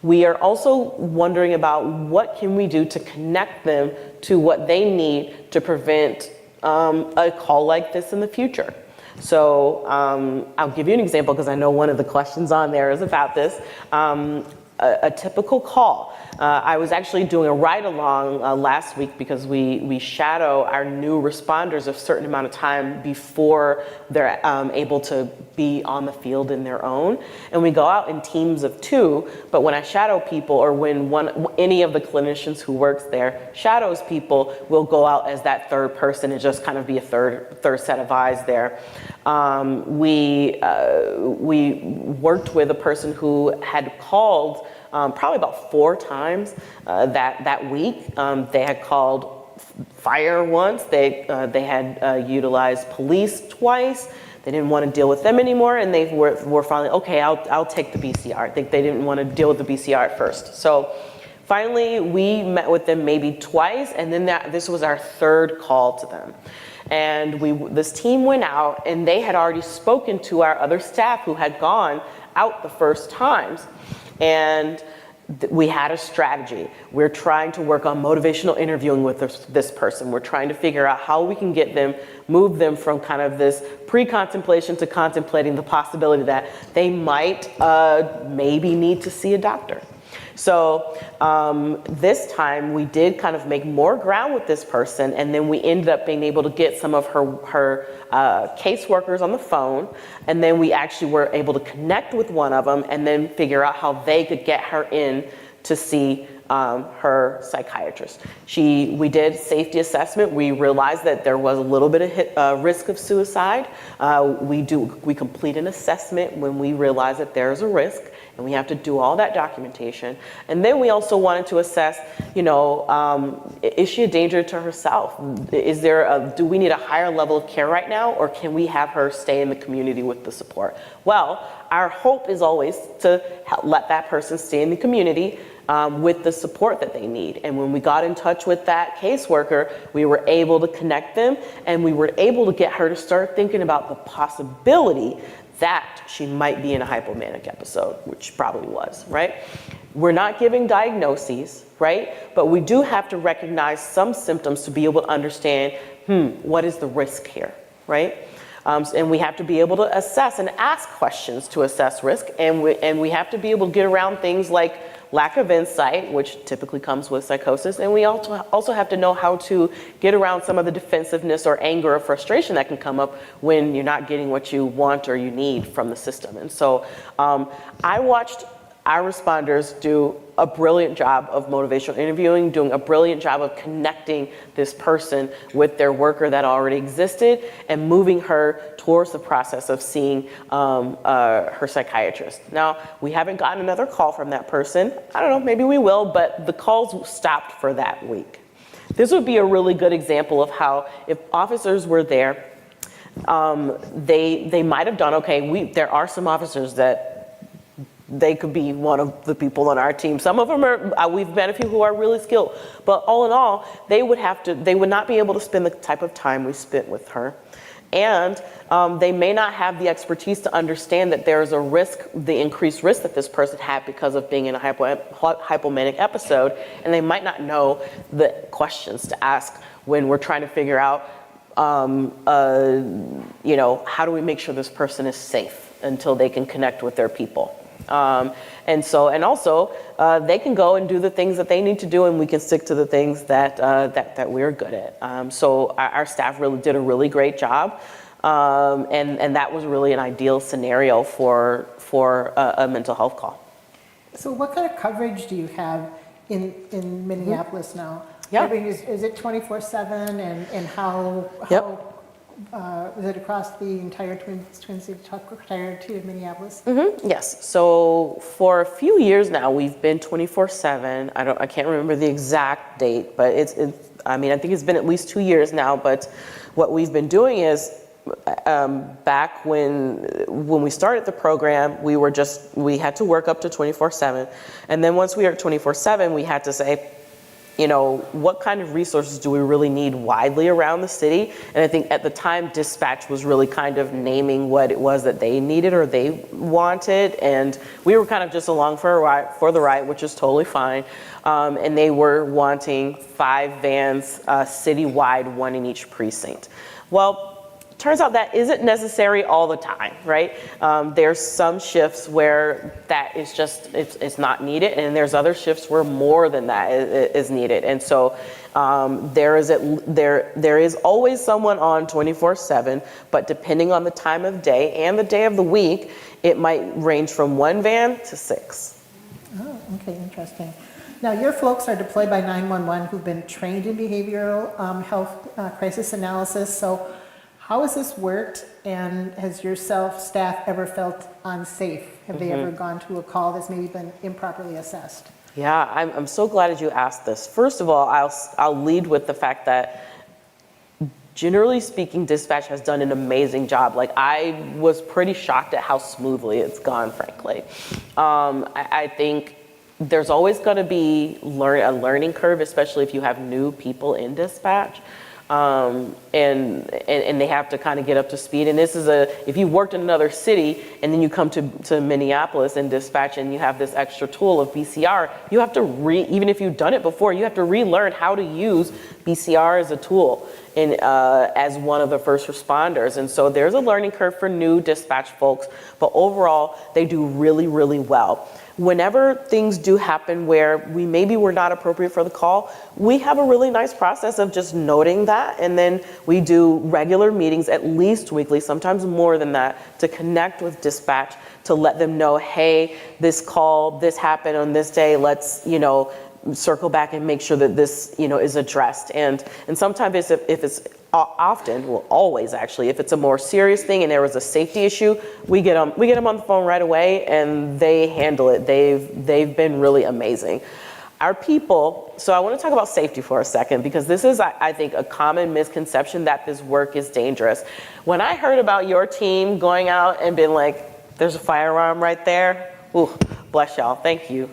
We are also wondering about what can we do to connect them to what they need to prevent a call like this in the future. So I'll give you an example because I know one of the questions on there is about this. A typical call. I was actually doing a ride-along last week because we shadow our new responders a certain amount of time before they're able to be on the field in their own. And we go out in teams of 2, but when I shadow people or when any of the clinicians who works there shadows people, we'll go out as that third person and just kind of be a third set of eyes there. We worked with a person who had called probably about 4 times that week. They had called fire once. They had utilized police twice. They didn't want to deal with them anymore, and they were finally, okay, I'll take the BCR. I think they didn't want to deal with the BCR at first. So finally, we met with them maybe twice, and then this was our 3rd call to them. And this team went out, and they had already spoken to our other staff who had gone out the first times. And we had a strategy. We're trying to work on motivational interviewing with this person. We're trying to figure out how we can move them from kind of this pre-contemplation to contemplating the possibility that they might maybe need to see a doctor. So this time we did kind of make more ground with this person, and then we ended up being able to get some of her caseworkers on the phone, and then we actually were able to connect with one of them and then figure out how they could get her in to see her psychiatrist. We did safety assessment. We realized that there was a little bit of risk of suicide. We complete an assessment when we realize that there's a risk, and we have to do all that documentation. And then we also wanted to assess, is she a danger to herself? Do we need a higher level of care right now, or can we have her stay in the community with the support? Well, our hope is always to let that person stay in the community with the support that they need. And when we got in touch with that caseworker, we were able to connect them, and we were able to get her to start thinking about the possibility that she might be in a hypomanic episode, which probably was, right? We're not giving diagnoses, right? But we do have to recognize some symptoms to be able to understand, what is the risk here, right? And we have to be able to assess and ask questions to assess risk, and we have to be able to get around things like lack of insight, which typically comes with psychosis, and we also have to know how to get around some of the defensiveness or anger or frustration that can come up when you're not getting what you want or you need from the system. And so I watched our responders do a brilliant job of motivational interviewing, doing a brilliant job of connecting this person with their worker that already existed and moving her towards the process of seeing her psychiatrist. Now, we haven't gotten another call from that person. I don't know, maybe we will, but the calls stopped for that week. This would be a really good example of how if officers were there, they might have done, okay, there are some officers that they could be one of the people on our team. Some of them are, we've met a few who are really skilled, but all in all, they would not be able to spend the type of time we spent with her. And they may not have the expertise to understand that there's a risk, the increased risk that this person had because of being in a hypomanic episode, and they might not know the questions to ask when we're trying to figure out, how do we make sure this person is safe until they can connect with their people. And also, they can go and do the things that they need to do, and we can stick to the things that we're good at. So our staff really did a really great job, and that was really an ideal scenario for a mental health call. So what kind of coverage do you have in Minneapolis now? Yeah. I mean, is it 24/7, and how Yep. is it across the entire Twin City entirety of Minneapolis? Yes. So for a few years now, we've been 24/7. I can't remember the exact date, but I think it's been at least 2 years now. But what we've been doing is, back when we started the program, we had to work up to 24/7, and then once we were at 24/7, we had to say, what kind of resources do we really need widely around the city? And I think at the time, dispatch was really kind of naming what it was that they needed or they wanted. And we were kind of just along for the ride, which is totally fine. And they were wanting 5 vans citywide, 1 in each precinct. Well, turns out that isn't necessary all the time, right? There's some shifts where that is just, it's not needed, and there's other shifts where more than that is needed. And so there is always someone on 24/7, but depending on the time of day and the day of the week, it might range from 1 van to 6. Oh, okay, interesting. Now, your folks are deployed by 911 who've been trained in behavioral health crisis analysis. So how has this worked, and has your staff ever felt unsafe? Have they ever gone to a call that's maybe been improperly assessed? Yeah, I'm so glad that you asked this. First of all, I'll lead with the fact that generally speaking, dispatch has done an amazing job. Like, I was pretty shocked at how smoothly it's gone, frankly. I think there's always going to be a learning curve, especially if you have new people in dispatch. And they have to kind of get up to speed. And this is if you worked in another city and then you come to Minneapolis and dispatch and you have this extra tool of BCR, you have to even if you've done it before, you have to relearn how to use BCR as a tool as one of the first responders. And so there's a learning curve for new dispatch folks, but overall they do really, really well. Whenever things do happen where maybe we're not appropriate for the call, we have a really nice process of just noting that, and then we do regular meetings, at least weekly, sometimes more than that, to connect with dispatch to let them know, hey, this happened on this day, let's, circle back and make sure that this, is addressed. And sometimes if it's often, well, always actually, if it's a more serious thing and there was a safety issue, we get them on the phone right away and they handle it. They've been really amazing. Our people, so I want to talk about safety for a second, because this is, I think, a common misconception that this work is dangerous. When I heard about your team going out and being like, there's a firearm right there, ooh, bless y'all, thank you.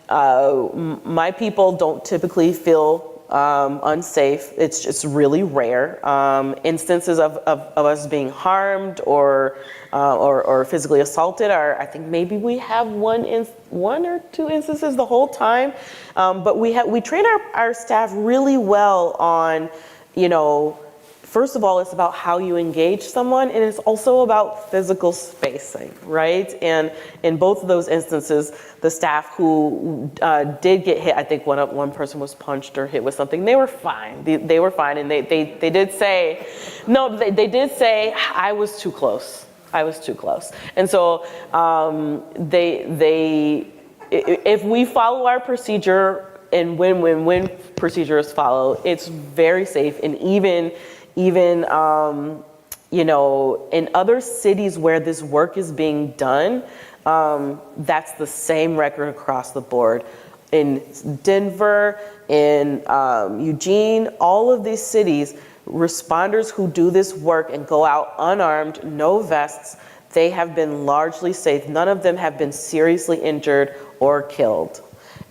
My people don't typically feel unsafe. It's just really rare. Instances of us being harmed or physically assaulted are, I think maybe we have one or two instances the whole time. But we train our staff really well on, first of all, it's about how you engage someone, and it's also about physical spacing, right? And in both of those instances, the staff who did get hit, I think one person was punched or hit with something, they were fine. They were fine, and they did say, no, they did say, I was too close. And so if we follow our procedure, and when procedure is followed, it's very safe. And even in other cities where this work is being done, that's the same record across the board. In Denver, in Eugene, all of these cities, responders who do this work and go out unarmed, no vests, they have been largely safe. None of them have been seriously injured or killed.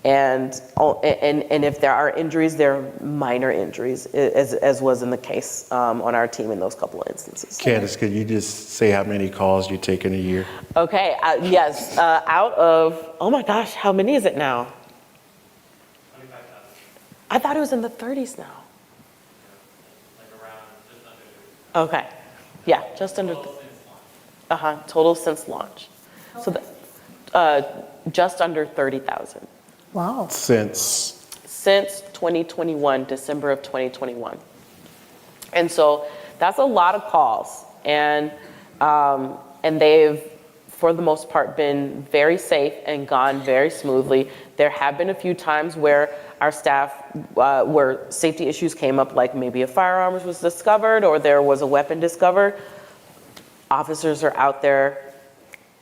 And if there are injuries, they're minor injuries, as was in the case on our team in those couple of instances. Candace, could you just say how many calls you take in a year? Okay, yes, out of, oh my gosh, how many is it now? 25,000. I thought it was in the 30s now. Like around just under 30. Okay, yeah, just under, total since launch. So just under 30,000. Wow. Since 2021, December of 2021. And so that's a lot of calls. And they've, for the most part, been very safe and gone very smoothly. There have been a few times where our staff, where safety issues came up, like maybe a firearm was discovered or there was a weapon discovered. Officers are out there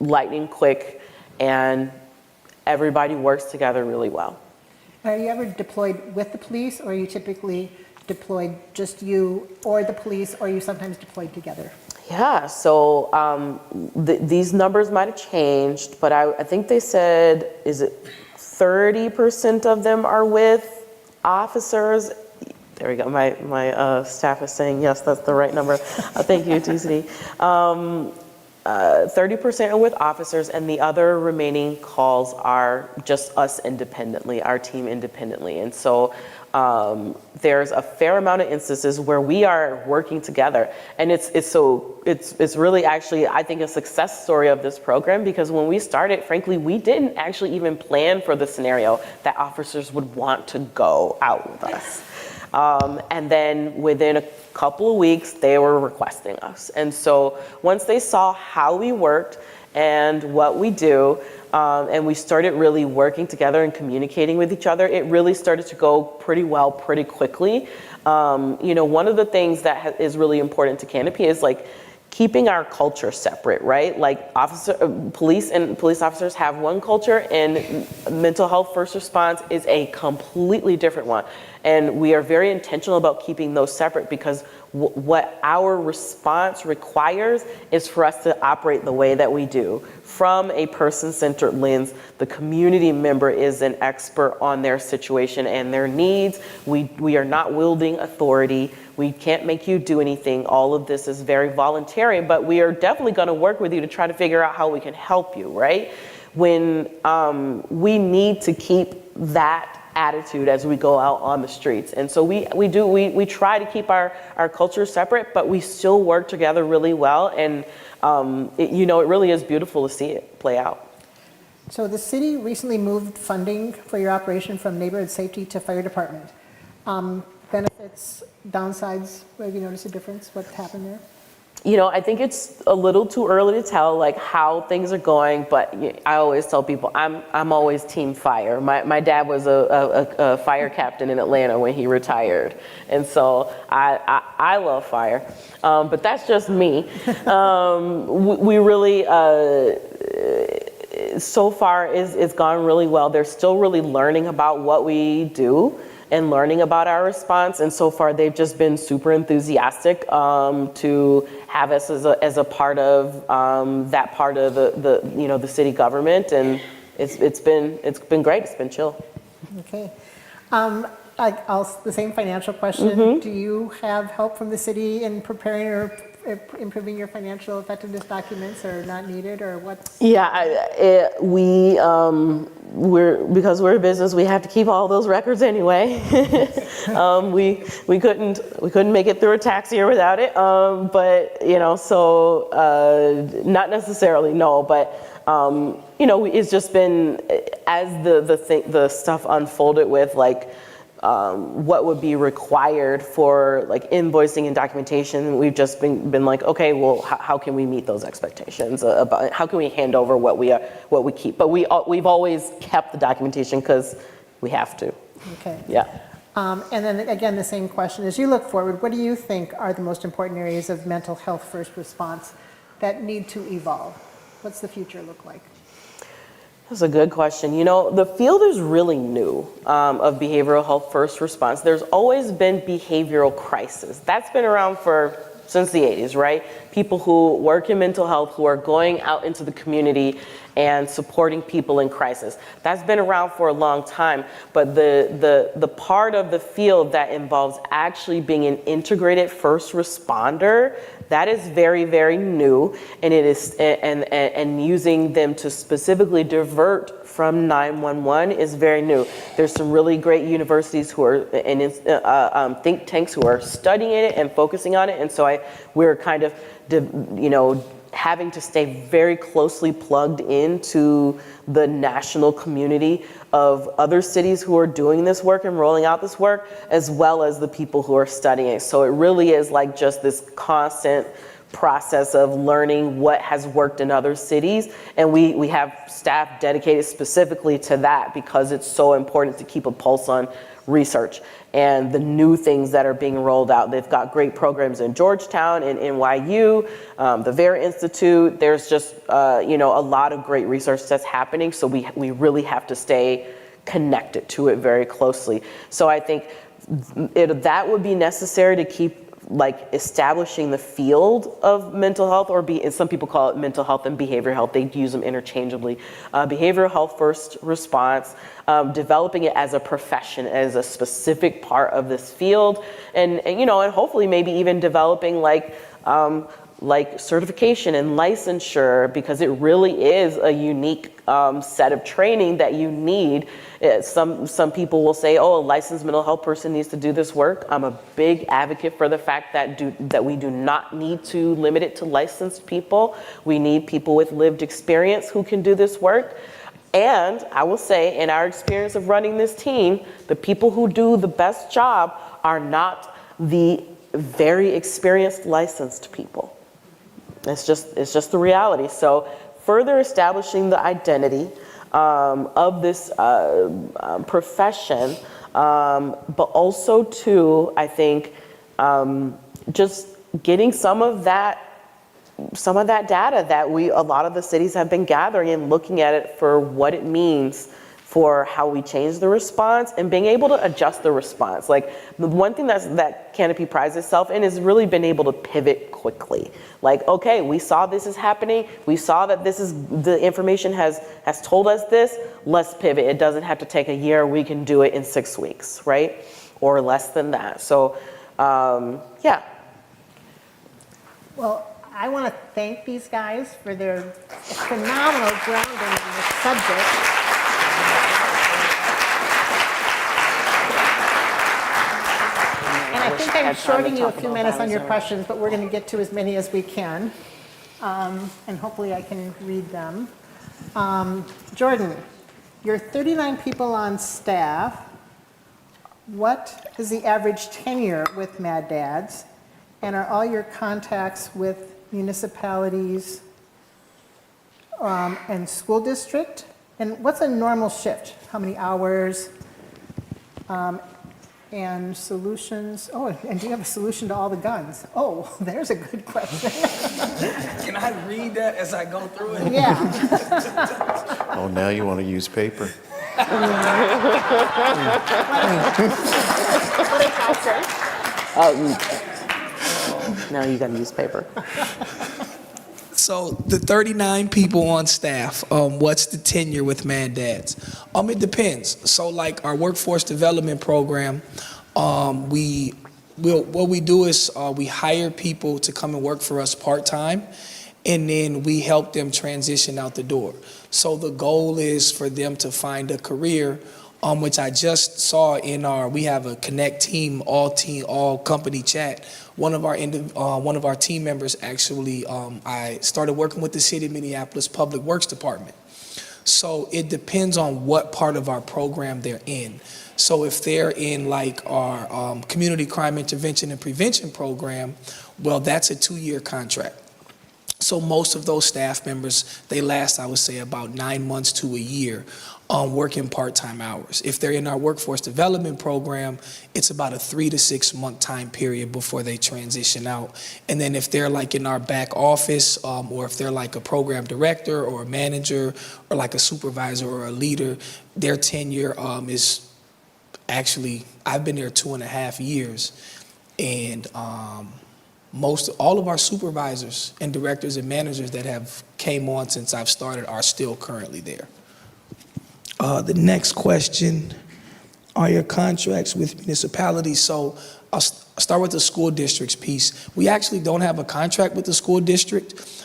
lightning quick, and everybody works together really well. Are you ever deployed with the police, or are you typically deployed just you or the police, or are you sometimes deployed together? Yeah, so these numbers might have changed, but I think they said, is it 30% of them are with officers? There we go, my staff is saying, yes, that's the right number. Thank you, TCD. 30% are with officers, and the other remaining calls are just us independently, our team independently. And so there's a fair amount of instances where we are working together, and it's really actually, I think, a success story of this program, because when we started, frankly, we didn't actually even plan for the scenario that officers would want to go out with us. And then within a couple of weeks, they were requesting us. And so once they saw how we worked and what we do, and we started really working together and communicating with each other, it really started to go pretty well, pretty quickly. One of the things that is really important to Canopy is like keeping our culture separate, right? Like police and police officers have one culture, and mental health first response is a completely different one. And we are very intentional about keeping those separate, because what our response requires is for us to operate the way that we do. From a person-centered lens, the community member is an expert on their situation and their needs. We are not wielding authority. We can't make you do anything. All of this is very voluntary, but we are definitely going to work with you to try to figure out how we can help you, right? When we need to keep that attitude as we go out on the streets. And so we try to keep our culture separate, but we still work together really well. And it really is beautiful to see it play out. So the city recently moved funding for your operation from neighborhood safety to fire department. Benefits, downsides, have you noticed a difference? What happened there? I think it's a little too early to tell like how things are going, but I always tell people I'm always team fire. My dad was a fire captain in Atlanta when he retired, and so I love fire, but that's just me. We really so far it's gone really well. They're still really learning about what we do and learning about our response, and so far they've just been super enthusiastic to have us as a part of that part of the city government, and it's been great. It's been chill. Okay. The same financial question. Do you have help from the city in preparing or improving your financial effectiveness documents, or not needed, or what's? Yeah, because we're a business, we have to keep all those records anyway. We couldn't make it through a tax year without it. But not necessarily, no. But it's just been as the stuff unfolded with like. What would be required for like invoicing and documentation. We've just been like, okay, well, how can we meet those expectations? About how can we hand over what we keep? But we've always kept the documentation because we have to. Okay. Yeah. And then again, the same question. As you look forward, what do you think are the most important areas of mental health first response that need to evolve? What's the future look like? That's a good question. The field is really new of behavioral health first response. There's always been behavioral crisis. That's been around since the 80s, right? People who work in mental health who are going out into the community and supporting people in crisis. That's been around for a long time, but the part of the field that involves actually being an integrated first responder, that is very, very new, and it is and using them to specifically divert from 911 is very new. There's some really great universities who are and think tanks who are studying it and focusing on it, and so we're kind of having to stay very closely plugged into the national community of other cities who are doing this work and rolling out this work, as well as the people who are studying it. So it really is like just this constant process of learning what has worked in other cities, and we have staff dedicated specifically to that because it's so important to keep a pulse on research and the new things that are being rolled out. They've got great programs in Georgetown and NYU, the Vera Institute. There's just a lot of great research that's happening, so we really have to stay connected to it very closely. So I think that would be necessary to keep like establishing the field of mental health, and some people call it mental health and behavioral health. They use them interchangeably. Behavioral health first response, developing it as a profession, as a specific part of this field, and hopefully maybe even developing like certification and licensure, because it really is a unique set of training that you need. Some people will say, oh, a licensed mental health person needs to do this work. I'm a big advocate for the fact that we do not need to limit it to licensed people. We need people with lived experience who can do this work. And I will say, in our experience of running this team, the people who do the best job are not the very experienced licensed people. It's just the reality. So further establishing the identity of this profession, but also too, I think, just getting some of that data that a lot of the cities have been gathering and looking at it for what it means for how we change the response and being able to adjust the response. Like the one thing that Canopy prides itself in is really been able to pivot quickly. Like, okay, we saw this is happening. We saw that the information has told us this. Let's pivot. It doesn't have to take a year. We can do it in 6 weeks, right? Or less than that. So, yeah. Well, I want to thank these guys for their phenomenal grounding in this subject. I think I'm shorting you a few minutes on your questions, but we're going to get to as many as we can, and hopefully I can read them. Jordan, you're 39 people on staff. What is the average tenure with Mad Dads, and are all your contacts with municipalities, and school district. And what's a normal shift? How many hours? And solutions. Oh, and do you have a solution to all the guns? Oh, there's a good question. Can I read that as I go through it? Yeah. Oh, now you want to use paper? What did Cal say? Now you gotta use paper. So the 39 people on staff, what's the tenure with Mad Dads? It depends. So like our workforce development program, what we do is we hire people to come and work for us part-time, and then we help them transition out the door. So the goal is for them to find a career, which I just saw in we have a Connect team, all company chat. One of our team members actually, I started working with the City of Minneapolis Public Works Department. So it depends on what part of our program they're in. So if they're in like our Community Crime Intervention and Prevention program, well, that's a 2-year contract. So most of those staff members, they last, I would say, about 9 months to a year working part-time hours. If they're in our workforce development program, it's about a 3 to 6 month time period before they transition out. And then if they're like in our back office, or if they're like a program director or a manager or like a supervisor or a leader, their tenure is actually, I've been there 2.5 years. And all of our supervisors and directors and managers that have came on since I've started are still currently there. The next question, are your contracts with municipalities? So I'll start with the school districts piece. We actually don't have a contract with the school district.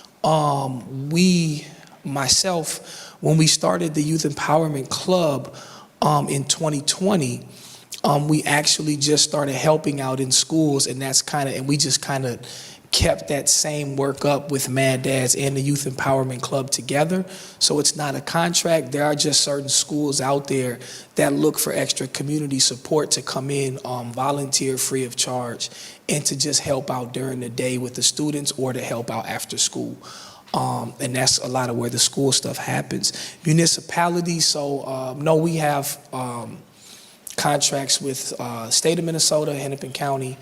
Myself, when we started the Youth Empowerment Club in 2020, we actually just started helping out in schools, and we just kind of kept that same work up with Mad Dads and the Youth Empowerment Club together. So it's not a contract. There are just certain schools out there that look for extra community support to come in, volunteer free of charge, and to just help out during the day with the students or to help out after school. And that's a lot of where the school stuff happens. Municipalities, so no, we have contracts with state of Minnesota, Hennepin County,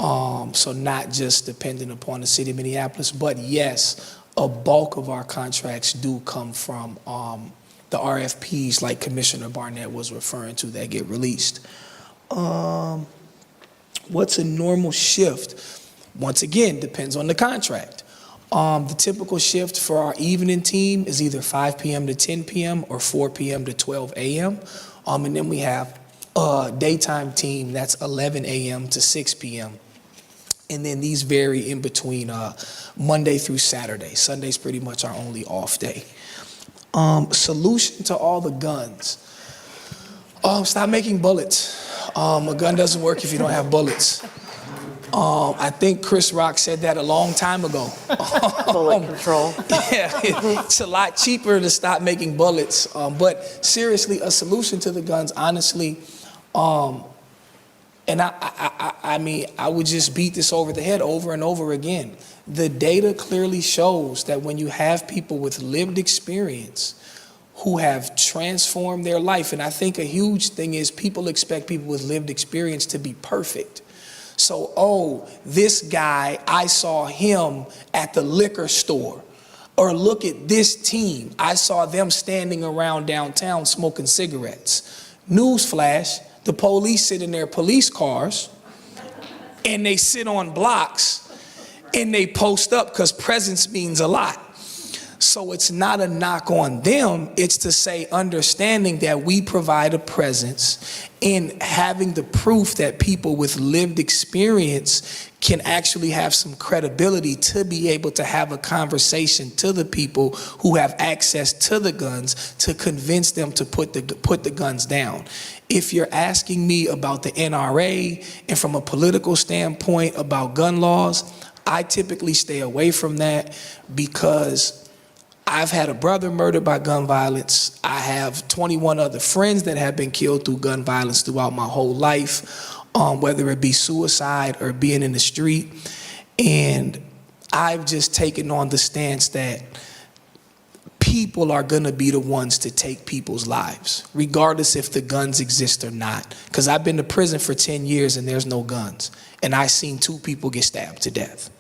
so not just dependent upon the city of Minneapolis, but yes, a bulk of our contracts do come from the RFPs like Commissioner Barnett was referring to that get released. What's a normal shift? Once again, depends on the contract. The typical shift for our evening team is either 5 p.m. to 10 p.m. or 4 p.m. to 12 a.m. And then we have a daytime team that's 11 a.m. to 6 p.m. And then these vary in between Monday through Saturday. Sunday's pretty much our only off day. Solution to all the guns. Stop making bullets. A gun doesn't work if you don't have bullets. I think Chris Rock said that a long time ago. Bullet control. Yeah, it's a lot cheaper to stop making bullets. But seriously, a solution to the guns, honestly, and I mean, I would just beat this over the head over and over again. The data clearly shows that when you have people with lived experience who have transformed their life, and I think a huge thing is people expect people with lived experience to be perfect. So, this guy, I saw him at the liquor store. Or look at this team. I saw them standing around downtown smoking cigarettes. Newsflash, the police sit in their police cars and they sit on blocks and they post up because presence means a lot. So it's not a knock on them, it's to say understanding that we provide a presence and having the proof that people with lived experience can actually have some credibility to be able to have a conversation to the people who have access to the guns to convince them to put the guns down. If you're asking me about the NRA and from a political standpoint about gun laws, I typically stay away from that because I've had a brother murdered by gun violence. I have 21 other friends that have been killed through gun violence throughout my whole life, whether it be suicide or being in the street. And I've just taken on the stance that people are gonna be the ones to take people's lives, regardless if the guns exist or not. Because I've been to prison for 10 years and there's no guns. And I seen 2 people get stabbed to death.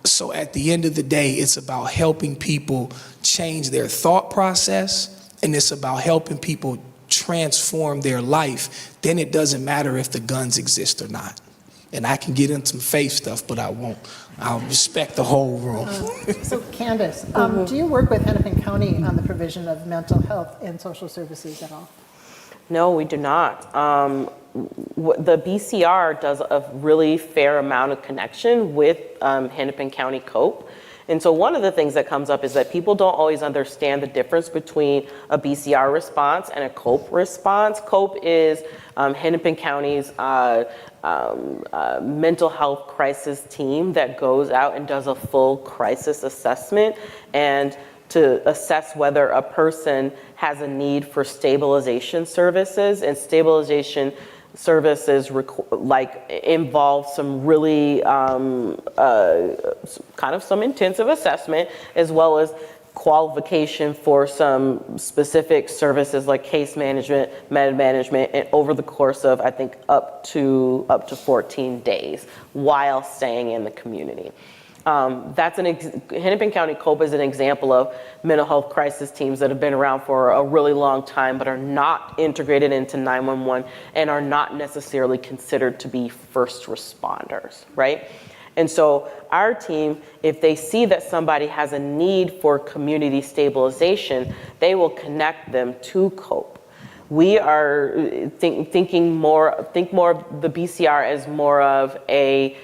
So at the end of the day, it's about helping people change their thought process, and it's about helping people transform their life. Then it doesn't matter if the guns exist or not. And I can get into some faith stuff, but I won't. I'll respect the whole room. So Candace, do you work with Hennepin County on the provision of mental health and social services at all? No, we do not. The BCR does a really fair amount of connection with Hennepin County COPE. And so one of the things that comes up is that people don't always understand the difference between a BCR response and a COPE response. COPE is Hennepin County's mental health crisis team that goes out and does a full crisis assessment and to assess whether a person has a need for stabilization services, and stabilization services involve some really kind of some intensive assessment, as well as qualification for some specific services like case management, med management, and over the course of, I think, up to 14 days while staying in the community. Hennepin County COPE is an example of mental health crisis teams that have been around for a really long time, but are not integrated into 911 and are not necessarily considered to be first responders, right? And so our team, if they see that somebody has a need for community stabilization, they will connect them to COPE. We are think more of the BCR as more of a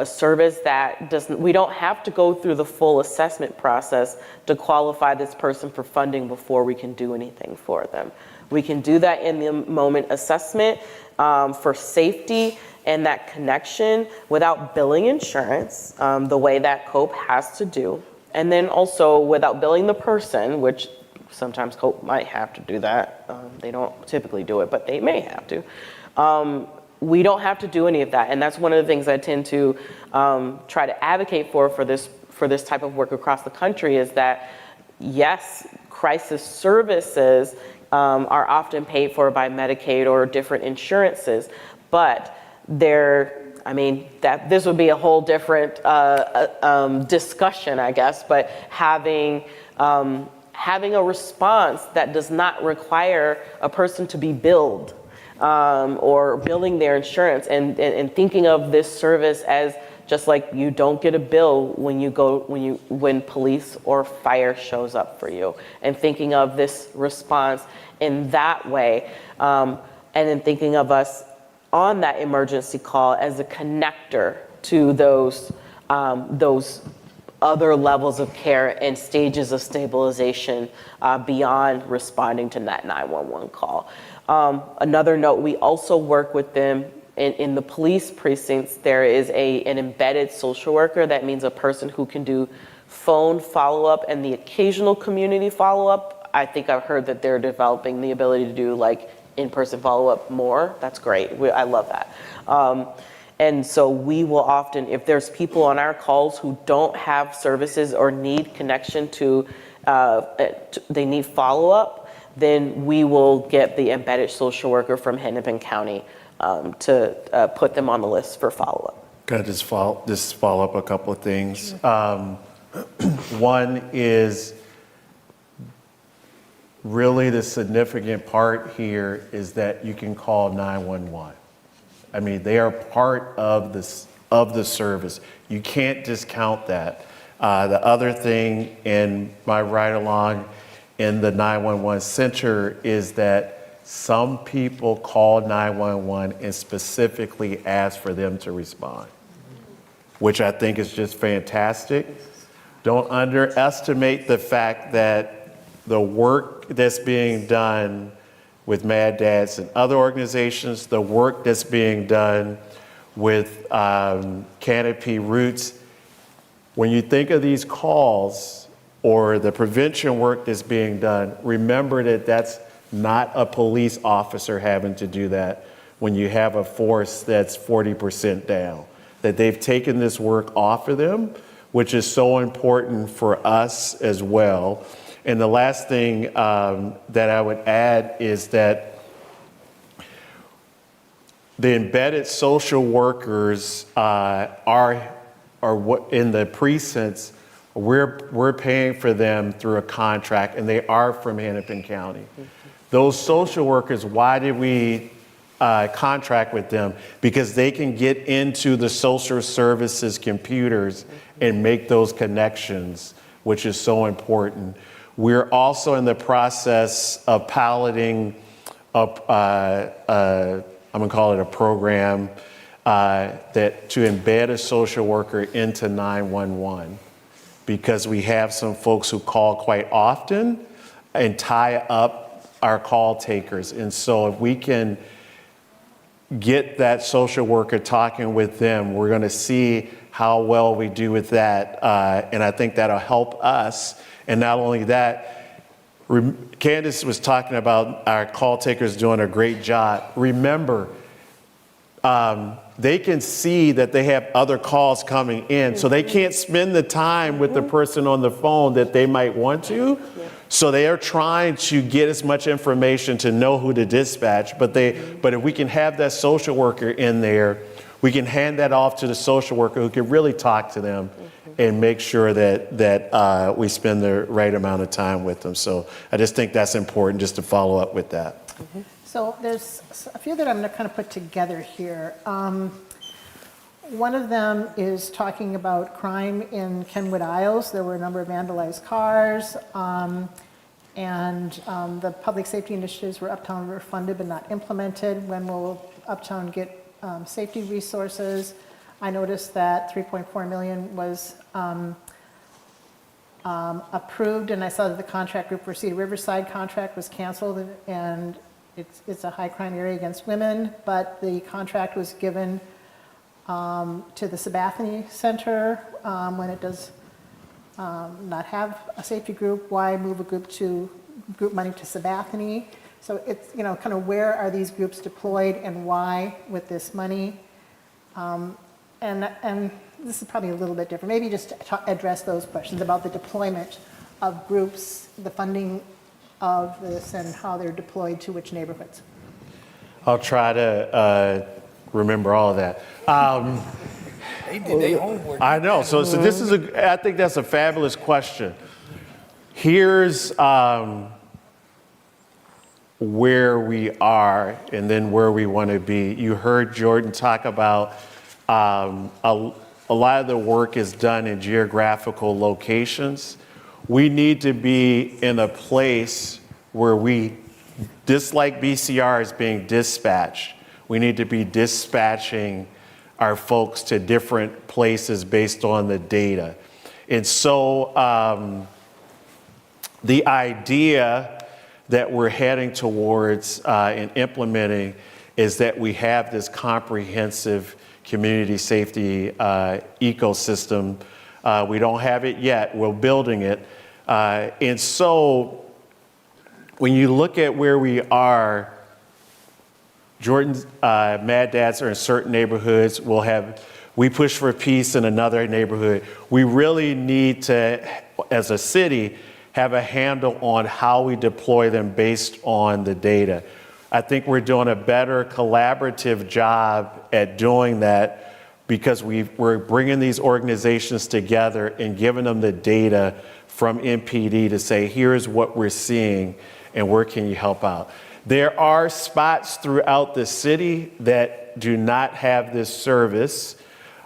service that we don't have to go through the full assessment process to qualify this person for funding before we can do anything for them. We can do that in the moment assessment for safety and that connection without billing insurance, the way that COPE has to do. And then also without billing the person, which sometimes COPE might have to do that. They don't typically do it, but they may have to. We don't have to do any of that. And that's one of the things I tend to try to advocate for this type of work across the country, is that, yes, crisis services are often paid for by Medicaid or different insurances, but this would be a whole different discussion, I guess, but having a response that does not require a person to be billed or billing their insurance, and thinking of this service as just like you don't get a bill when police or fire shows up for you, and thinking of this response in that way, and then thinking of us on that emergency call as a connector to those other levels of care and stages of stabilization beyond responding to that 911 call. Another note, we also work with them in the police precincts. There is an embedded social worker. That means a person who can do phone follow-up and the occasional community follow-up. I think I've heard that they're developing the ability to do in-person follow-up more. That's great. I love that. And so we will often, if there's people on our calls who don't have services or need connection they need follow-up, then we will get the embedded social worker from Hennepin County to put them on the list for follow-up. Can I just follow up a couple of things? One is, really the significant part here is that you can call 911. I mean, they are part of the service. You can't discount that. The other thing in my ride along in the 911 center is that some people call 911 and specifically ask for them to respond, which I think is just fantastic. Don't underestimate the fact that the work that's being done with Mad Dads and other organizations, the work that's being done with Canopy Roots, when you think of these calls or the prevention work that's being done, remember that that's not a police officer having to do that when you have a force that's 40% down, that they've taken this work off of them which is so important for us as well. And the last thing that I would add is that the embedded social workers are what in the precincts. We're paying for them through a contract, and they are from Hennepin County. Those social workers, why did we contract with them? Because they can get into the social services computers and make those connections, which is so important. We're also in the process of piloting I'm gonna call it a program that to embed a social worker into 911, because we have some folks who call quite often and tie up our call takers. And so if we can get that social worker talking with them, we're gonna see how well we do with that. And I think that'll help us. And not only that, Candace was talking about our call takers doing a great job. Remember, they can see that they have other calls coming in, so they can't spend the time with the person on the phone that they might want to. So they are trying to get as much information to know who to dispatch, but if we can have that social worker in there, we can hand that off to the social worker who can really talk to them and make sure that we spend the right amount of time with them. So I just think that's important, just to follow up with that. So there's a few that I'm going to kind of put together here. One of them is talking about crime in Kenwood Isles. There were a number of vandalized cars, and the public safety initiatives were Uptown were funded but not implemented. When will Uptown get safety resources? I noticed that 3.4 million was approved, and I saw that the contract group for Cedar Riverside contract was canceled, and it's a high crime area against women, but the contract was given to the Sabathani Center when it does not have a safety group. Why move a group money to Sabathani? So it's, you know, kind of where are these groups deployed and why with this money? And this is probably a little bit different. Maybe just to address those questions about the deployment of groups, the funding of this, and how they're deployed to which neighborhoods. I'll try to remember all of that. They did their homework. I know. So this is I think that's a fabulous question. Here's where we are and then where we want to be. You heard Jordan talk about a lot of the work is done in geographical locations. We need to be in a place where we, just like BCR is being dispatched, we need to be dispatching our folks to different places based on the data. And so the idea that we're heading towards and implementing is that we have this comprehensive community safety ecosystem. We don't have it yet, we're building it. And so when you look at where we are, Jordan's Mad Dads are in certain neighborhoods. We push for peace in another neighborhood. We really need to, as a city, have a handle on how we deploy them based on the data. I think we're doing a better collaborative job at doing that because we're bringing these organizations together and giving them the data from MPD to say, here's what we're seeing and where can you help out. There are spots throughout the city that do not have this service.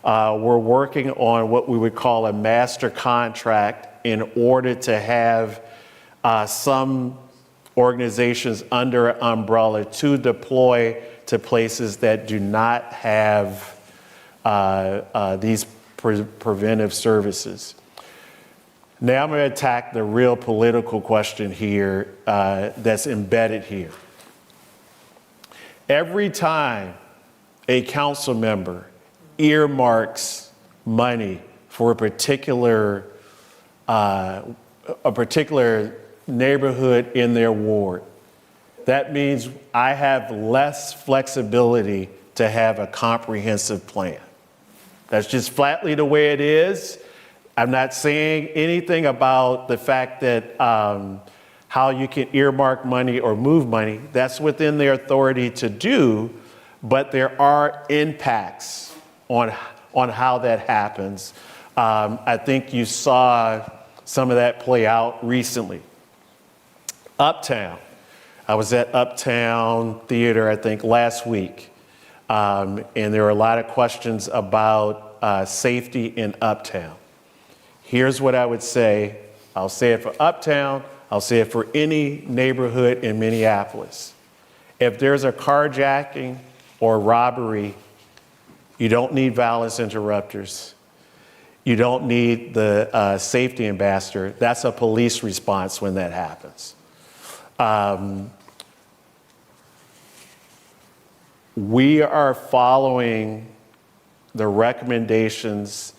We're working on what we would call a master contract in order to have some organizations under an umbrella to deploy to places that do not have these preventive services. Now I'm going to attack the real political question here that's embedded here. Every time a council member earmarks money for a particular neighborhood in their ward, that means I have less flexibility to have a comprehensive plan. That's just flatly the way it is. I'm not saying anything about the fact that how you can earmark money or move money. That's within their authority to do, but there are impacts on how that happens. I think you saw some of that play out recently. Uptown. I was at Uptown Theater, I think, last week, and there were a lot of questions about safety in Uptown. Here's what I would say. I'll say it for Uptown. I'll say it for any neighborhood in Minneapolis. If there's a carjacking or robbery, you don't need violence interrupters. You don't need the safety ambassador. That's a police response when that happens. We are following the recommendations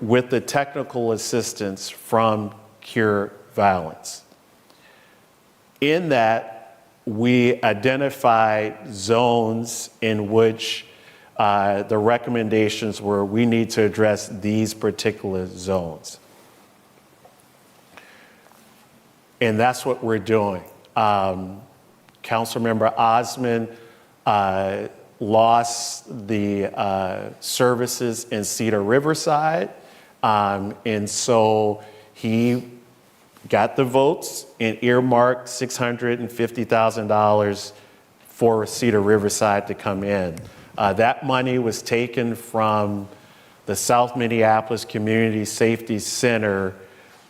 with the technical assistance from Cure Violence. In that, we identified zones in which the recommendations were we need to address these particular zones. And that's what we're doing. Councilmember Osmond lost the services in Cedar Riverside. And so he got the votes and earmarked $650,000 for Cedar Riverside to come in. That money was taken from the South Minneapolis Community Safety Center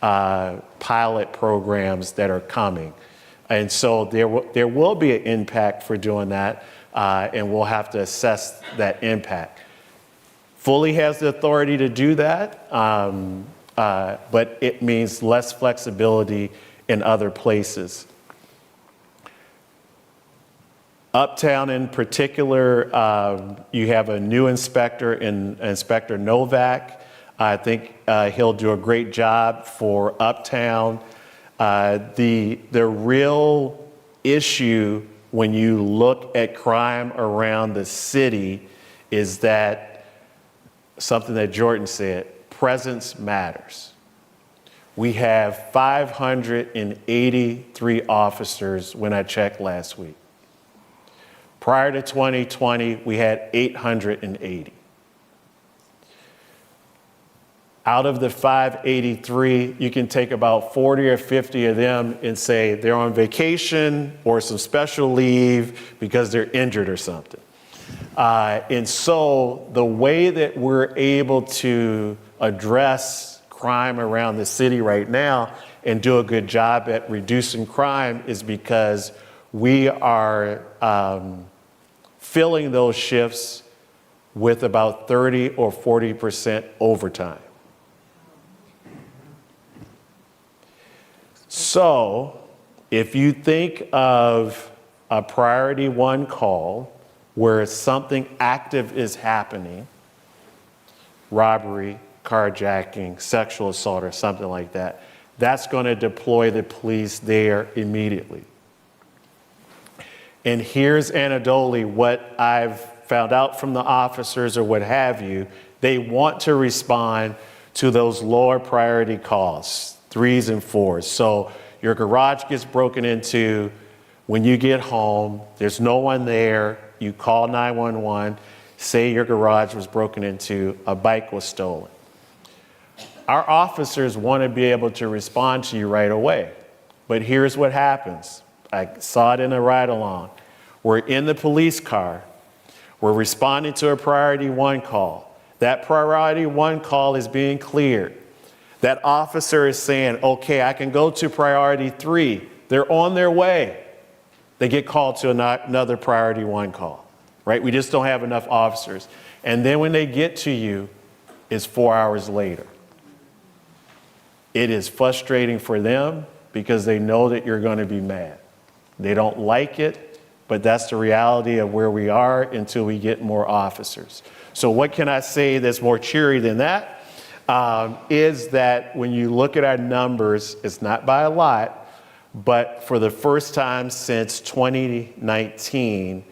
pilot programs that are coming. And so there will be an impact for doing that, and we'll have to assess that impact. Fully has the authority to do that, but it means less flexibility in other places. Uptown in particular, you have a new inspector, Inspector Novak. I think he'll do a great job for Uptown. The real issue when you look at crime around the city is that something that Jordan said, presence matters. We have 583 officers when I checked last week. Prior to 2020, we had 880. Out of the 583, you can take about 40 or 50 of them and say they're on vacation or some special leave because they're injured or something. And so the way that we're able to address crime around the city right now and do a good job at reducing crime is because we are filling those shifts with about 30 or 40% overtime. So if you think of a priority one call where something active is happening, robbery, carjacking, sexual assault, or something like that, that's going to deploy the police there immediately. And here's anecdotally what I've found out from the officers or what have you. They want to respond to those lower priority calls, 3s and 4s. So your garage gets broken into. When you get home, there's no one there. You call 911, say your garage was broken into, a bike was stolen. Our officers want to be able to respond to you right away. But here's what happens. I saw it in a ride-along. We're in the police car. We're responding to a priority one call. That priority one call is being cleared. That officer is saying, okay, I can go to priority 3. They're on their way. They get called to another priority one call, right? We just don't have enough officers. And then when they get to you, it's 4 hours later. It is frustrating for them because they know that you're going to be mad. They don't like it, but that's the reality of where we are until we get more officers. So what can I say that's more cheery than that? Is that when you look at our numbers, it's not by a lot, but for the first time since 2019,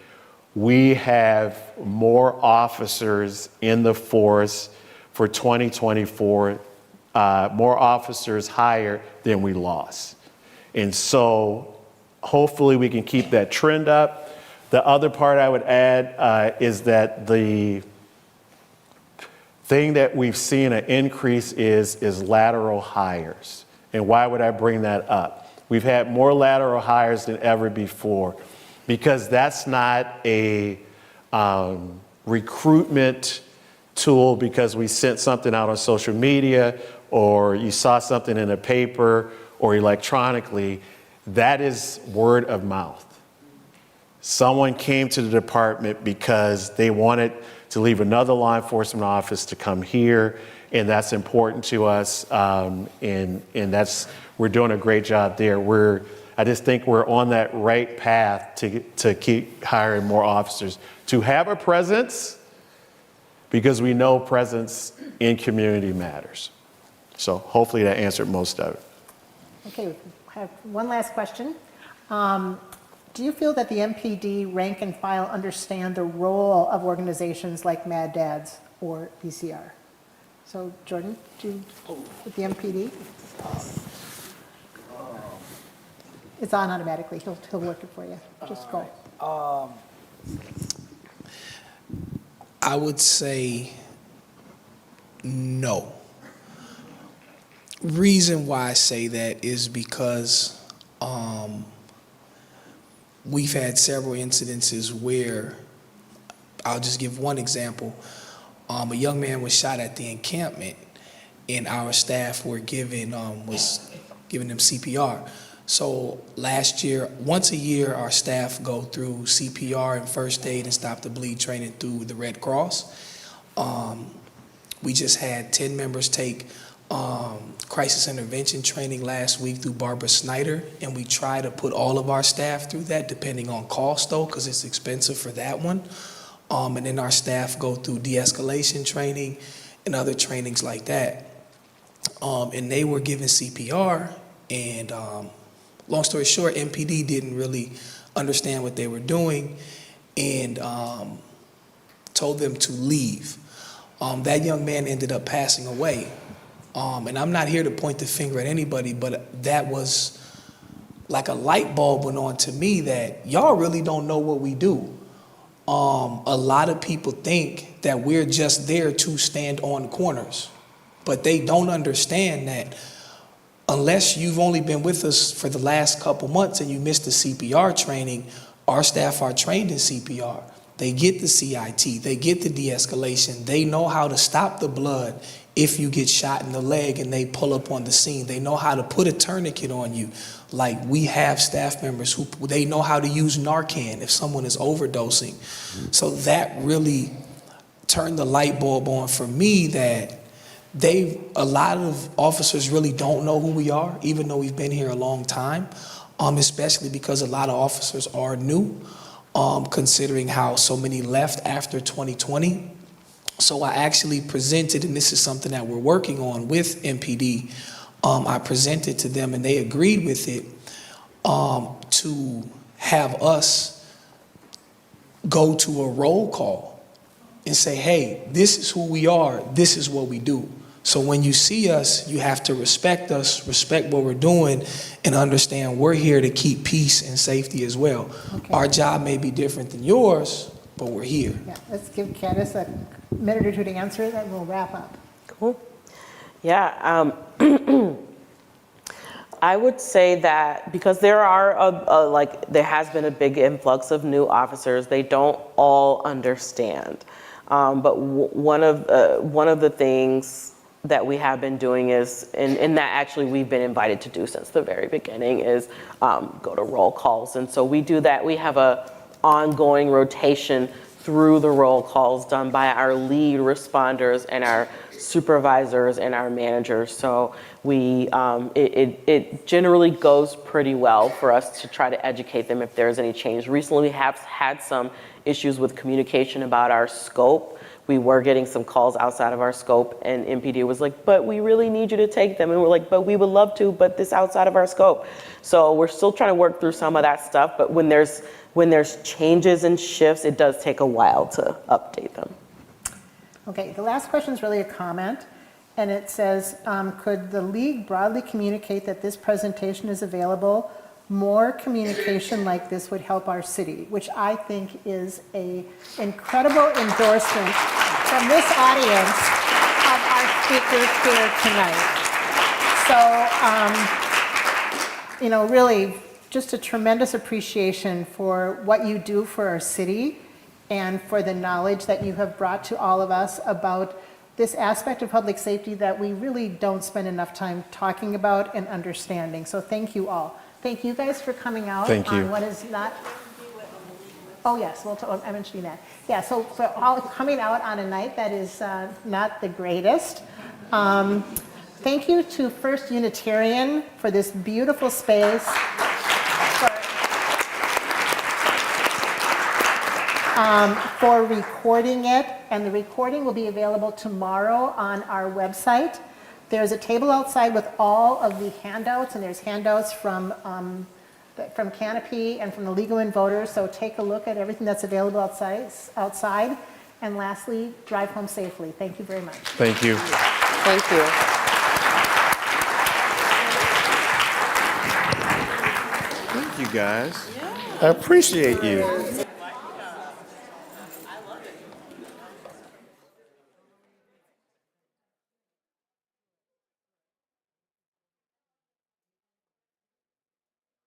we have more officers in the force for 2024 more officers hired than we lost. And so hopefully we can keep that trend up. The other part I would add is that the thing that we've seen an increase is lateral hires. And why would I bring that up? We've had more lateral hires than ever before because that's not a recruitment tool because we sent something out on social media or you saw something in a paper or electronically. That is word of mouth. Someone came to the department because they wanted to leave another law enforcement office to come here, and that's important to us. And we're doing a great job there. I just think we're on that right path to keep hiring more officers, to have a presence, because we know presence in community matters. So hopefully that answered most of it. Okay, I have one last question. Do you feel that the MPD rank and file understand the role of organizations like Mad Dads or BCR? So Jordan, with the MPD? It's on automatically. He'll work it for you. Just go. I would say no. Reason why I say that is because we've had several incidences where, I'll just give one example. A young man was shot at the encampment, and our staff were giving them CPR. So last year, once a year, our staff go through CPR and first aid and stop the bleed training through the Red Cross. We just had 10 members take crisis intervention training last week through Barbara Snyder, and we try to put all of our staff through that, depending on cost though, because it's expensive for that one. And then our staff go through de-escalation training and other trainings like that. And they were given CPR, and long story short, MPD didn't really understand what they were doing and told them to leave. That young man ended up passing away. And I'm not here to point the finger at anybody, but that was like a light bulb went on to me that y'all really don't know what we do. A lot of people think that we're just there to stand on corners, but they don't understand that unless you've only been with us for the last couple months and you missed the CPR training, our staff are trained in CPR. They get the CIT, they get the de-escalation, they know how to stop the blood if you get shot in the leg and they pull up on the scene. They know how to put a tourniquet on you. Like, we have staff members who, they know how to use Narcan if someone is overdosing. So that really turned the light bulb on for me that a lot of officers really don't know who we are, even though we've been here a long time, especially because a lot of officers are new, considering how so many left after 2020. So I actually presented, and this is something that we're working on with MPD, I presented to them and they agreed with it, to have us go to a roll call and say, hey, this is who we are, this is what we do. So when you see us, you have to respect us, respect what we're doing, and understand we're here to keep peace and safety as well. Okay. Our job may be different than yours, but we're here. Yeah, let's give Candace a minute or two to answer it, and we'll wrap up. Cool. Yeah, I would say that because there there has been a big influx of new officers, they don't all understand. But one of the things that we have been doing is, and that actually we've been invited to do since the very beginning, is go to roll calls. And so we do that. We have a ongoing rotation through the roll calls done by our lead responders and our supervisors and our managers. So it generally goes pretty well for us to try to educate them if there's any change. Recently, we have had some issues with communication about our scope. We were getting some calls outside of our scope, and MPD was like, but we really need you to take them. And we're like, but we would love to, but this outside of our scope. So we're still trying to work through some of that stuff, but when there's changes and shifts, it does take a while to update them. Okay, the last question is really a comment. And it says, could the league broadly communicate that this presentation is available? More communication like this would help our city, which I think is an incredible endorsement from this audience of our speakers here tonight. So, really, just a tremendous appreciation for what you do for our city and for the knowledge that you have brought to all of us about this aspect of public safety that we really don't spend enough time talking about and understanding. So thank you all. Thank you guys for coming out Thank you. on what is not. Oh yes, I'm mentioning that. Yeah, so for all coming out on a night that is not the greatest. Thank you to First Unitarian for this beautiful space. For recording it, and the recording will be available tomorrow on our website. There's a table outside with all of the handouts, and there's handouts from Canopy and from the Legal and Voters, so take a look at everything that's available outside. And lastly, drive home safely. Thank you very much. Thank you. Thank you. Thank you, guys. I appreciate you.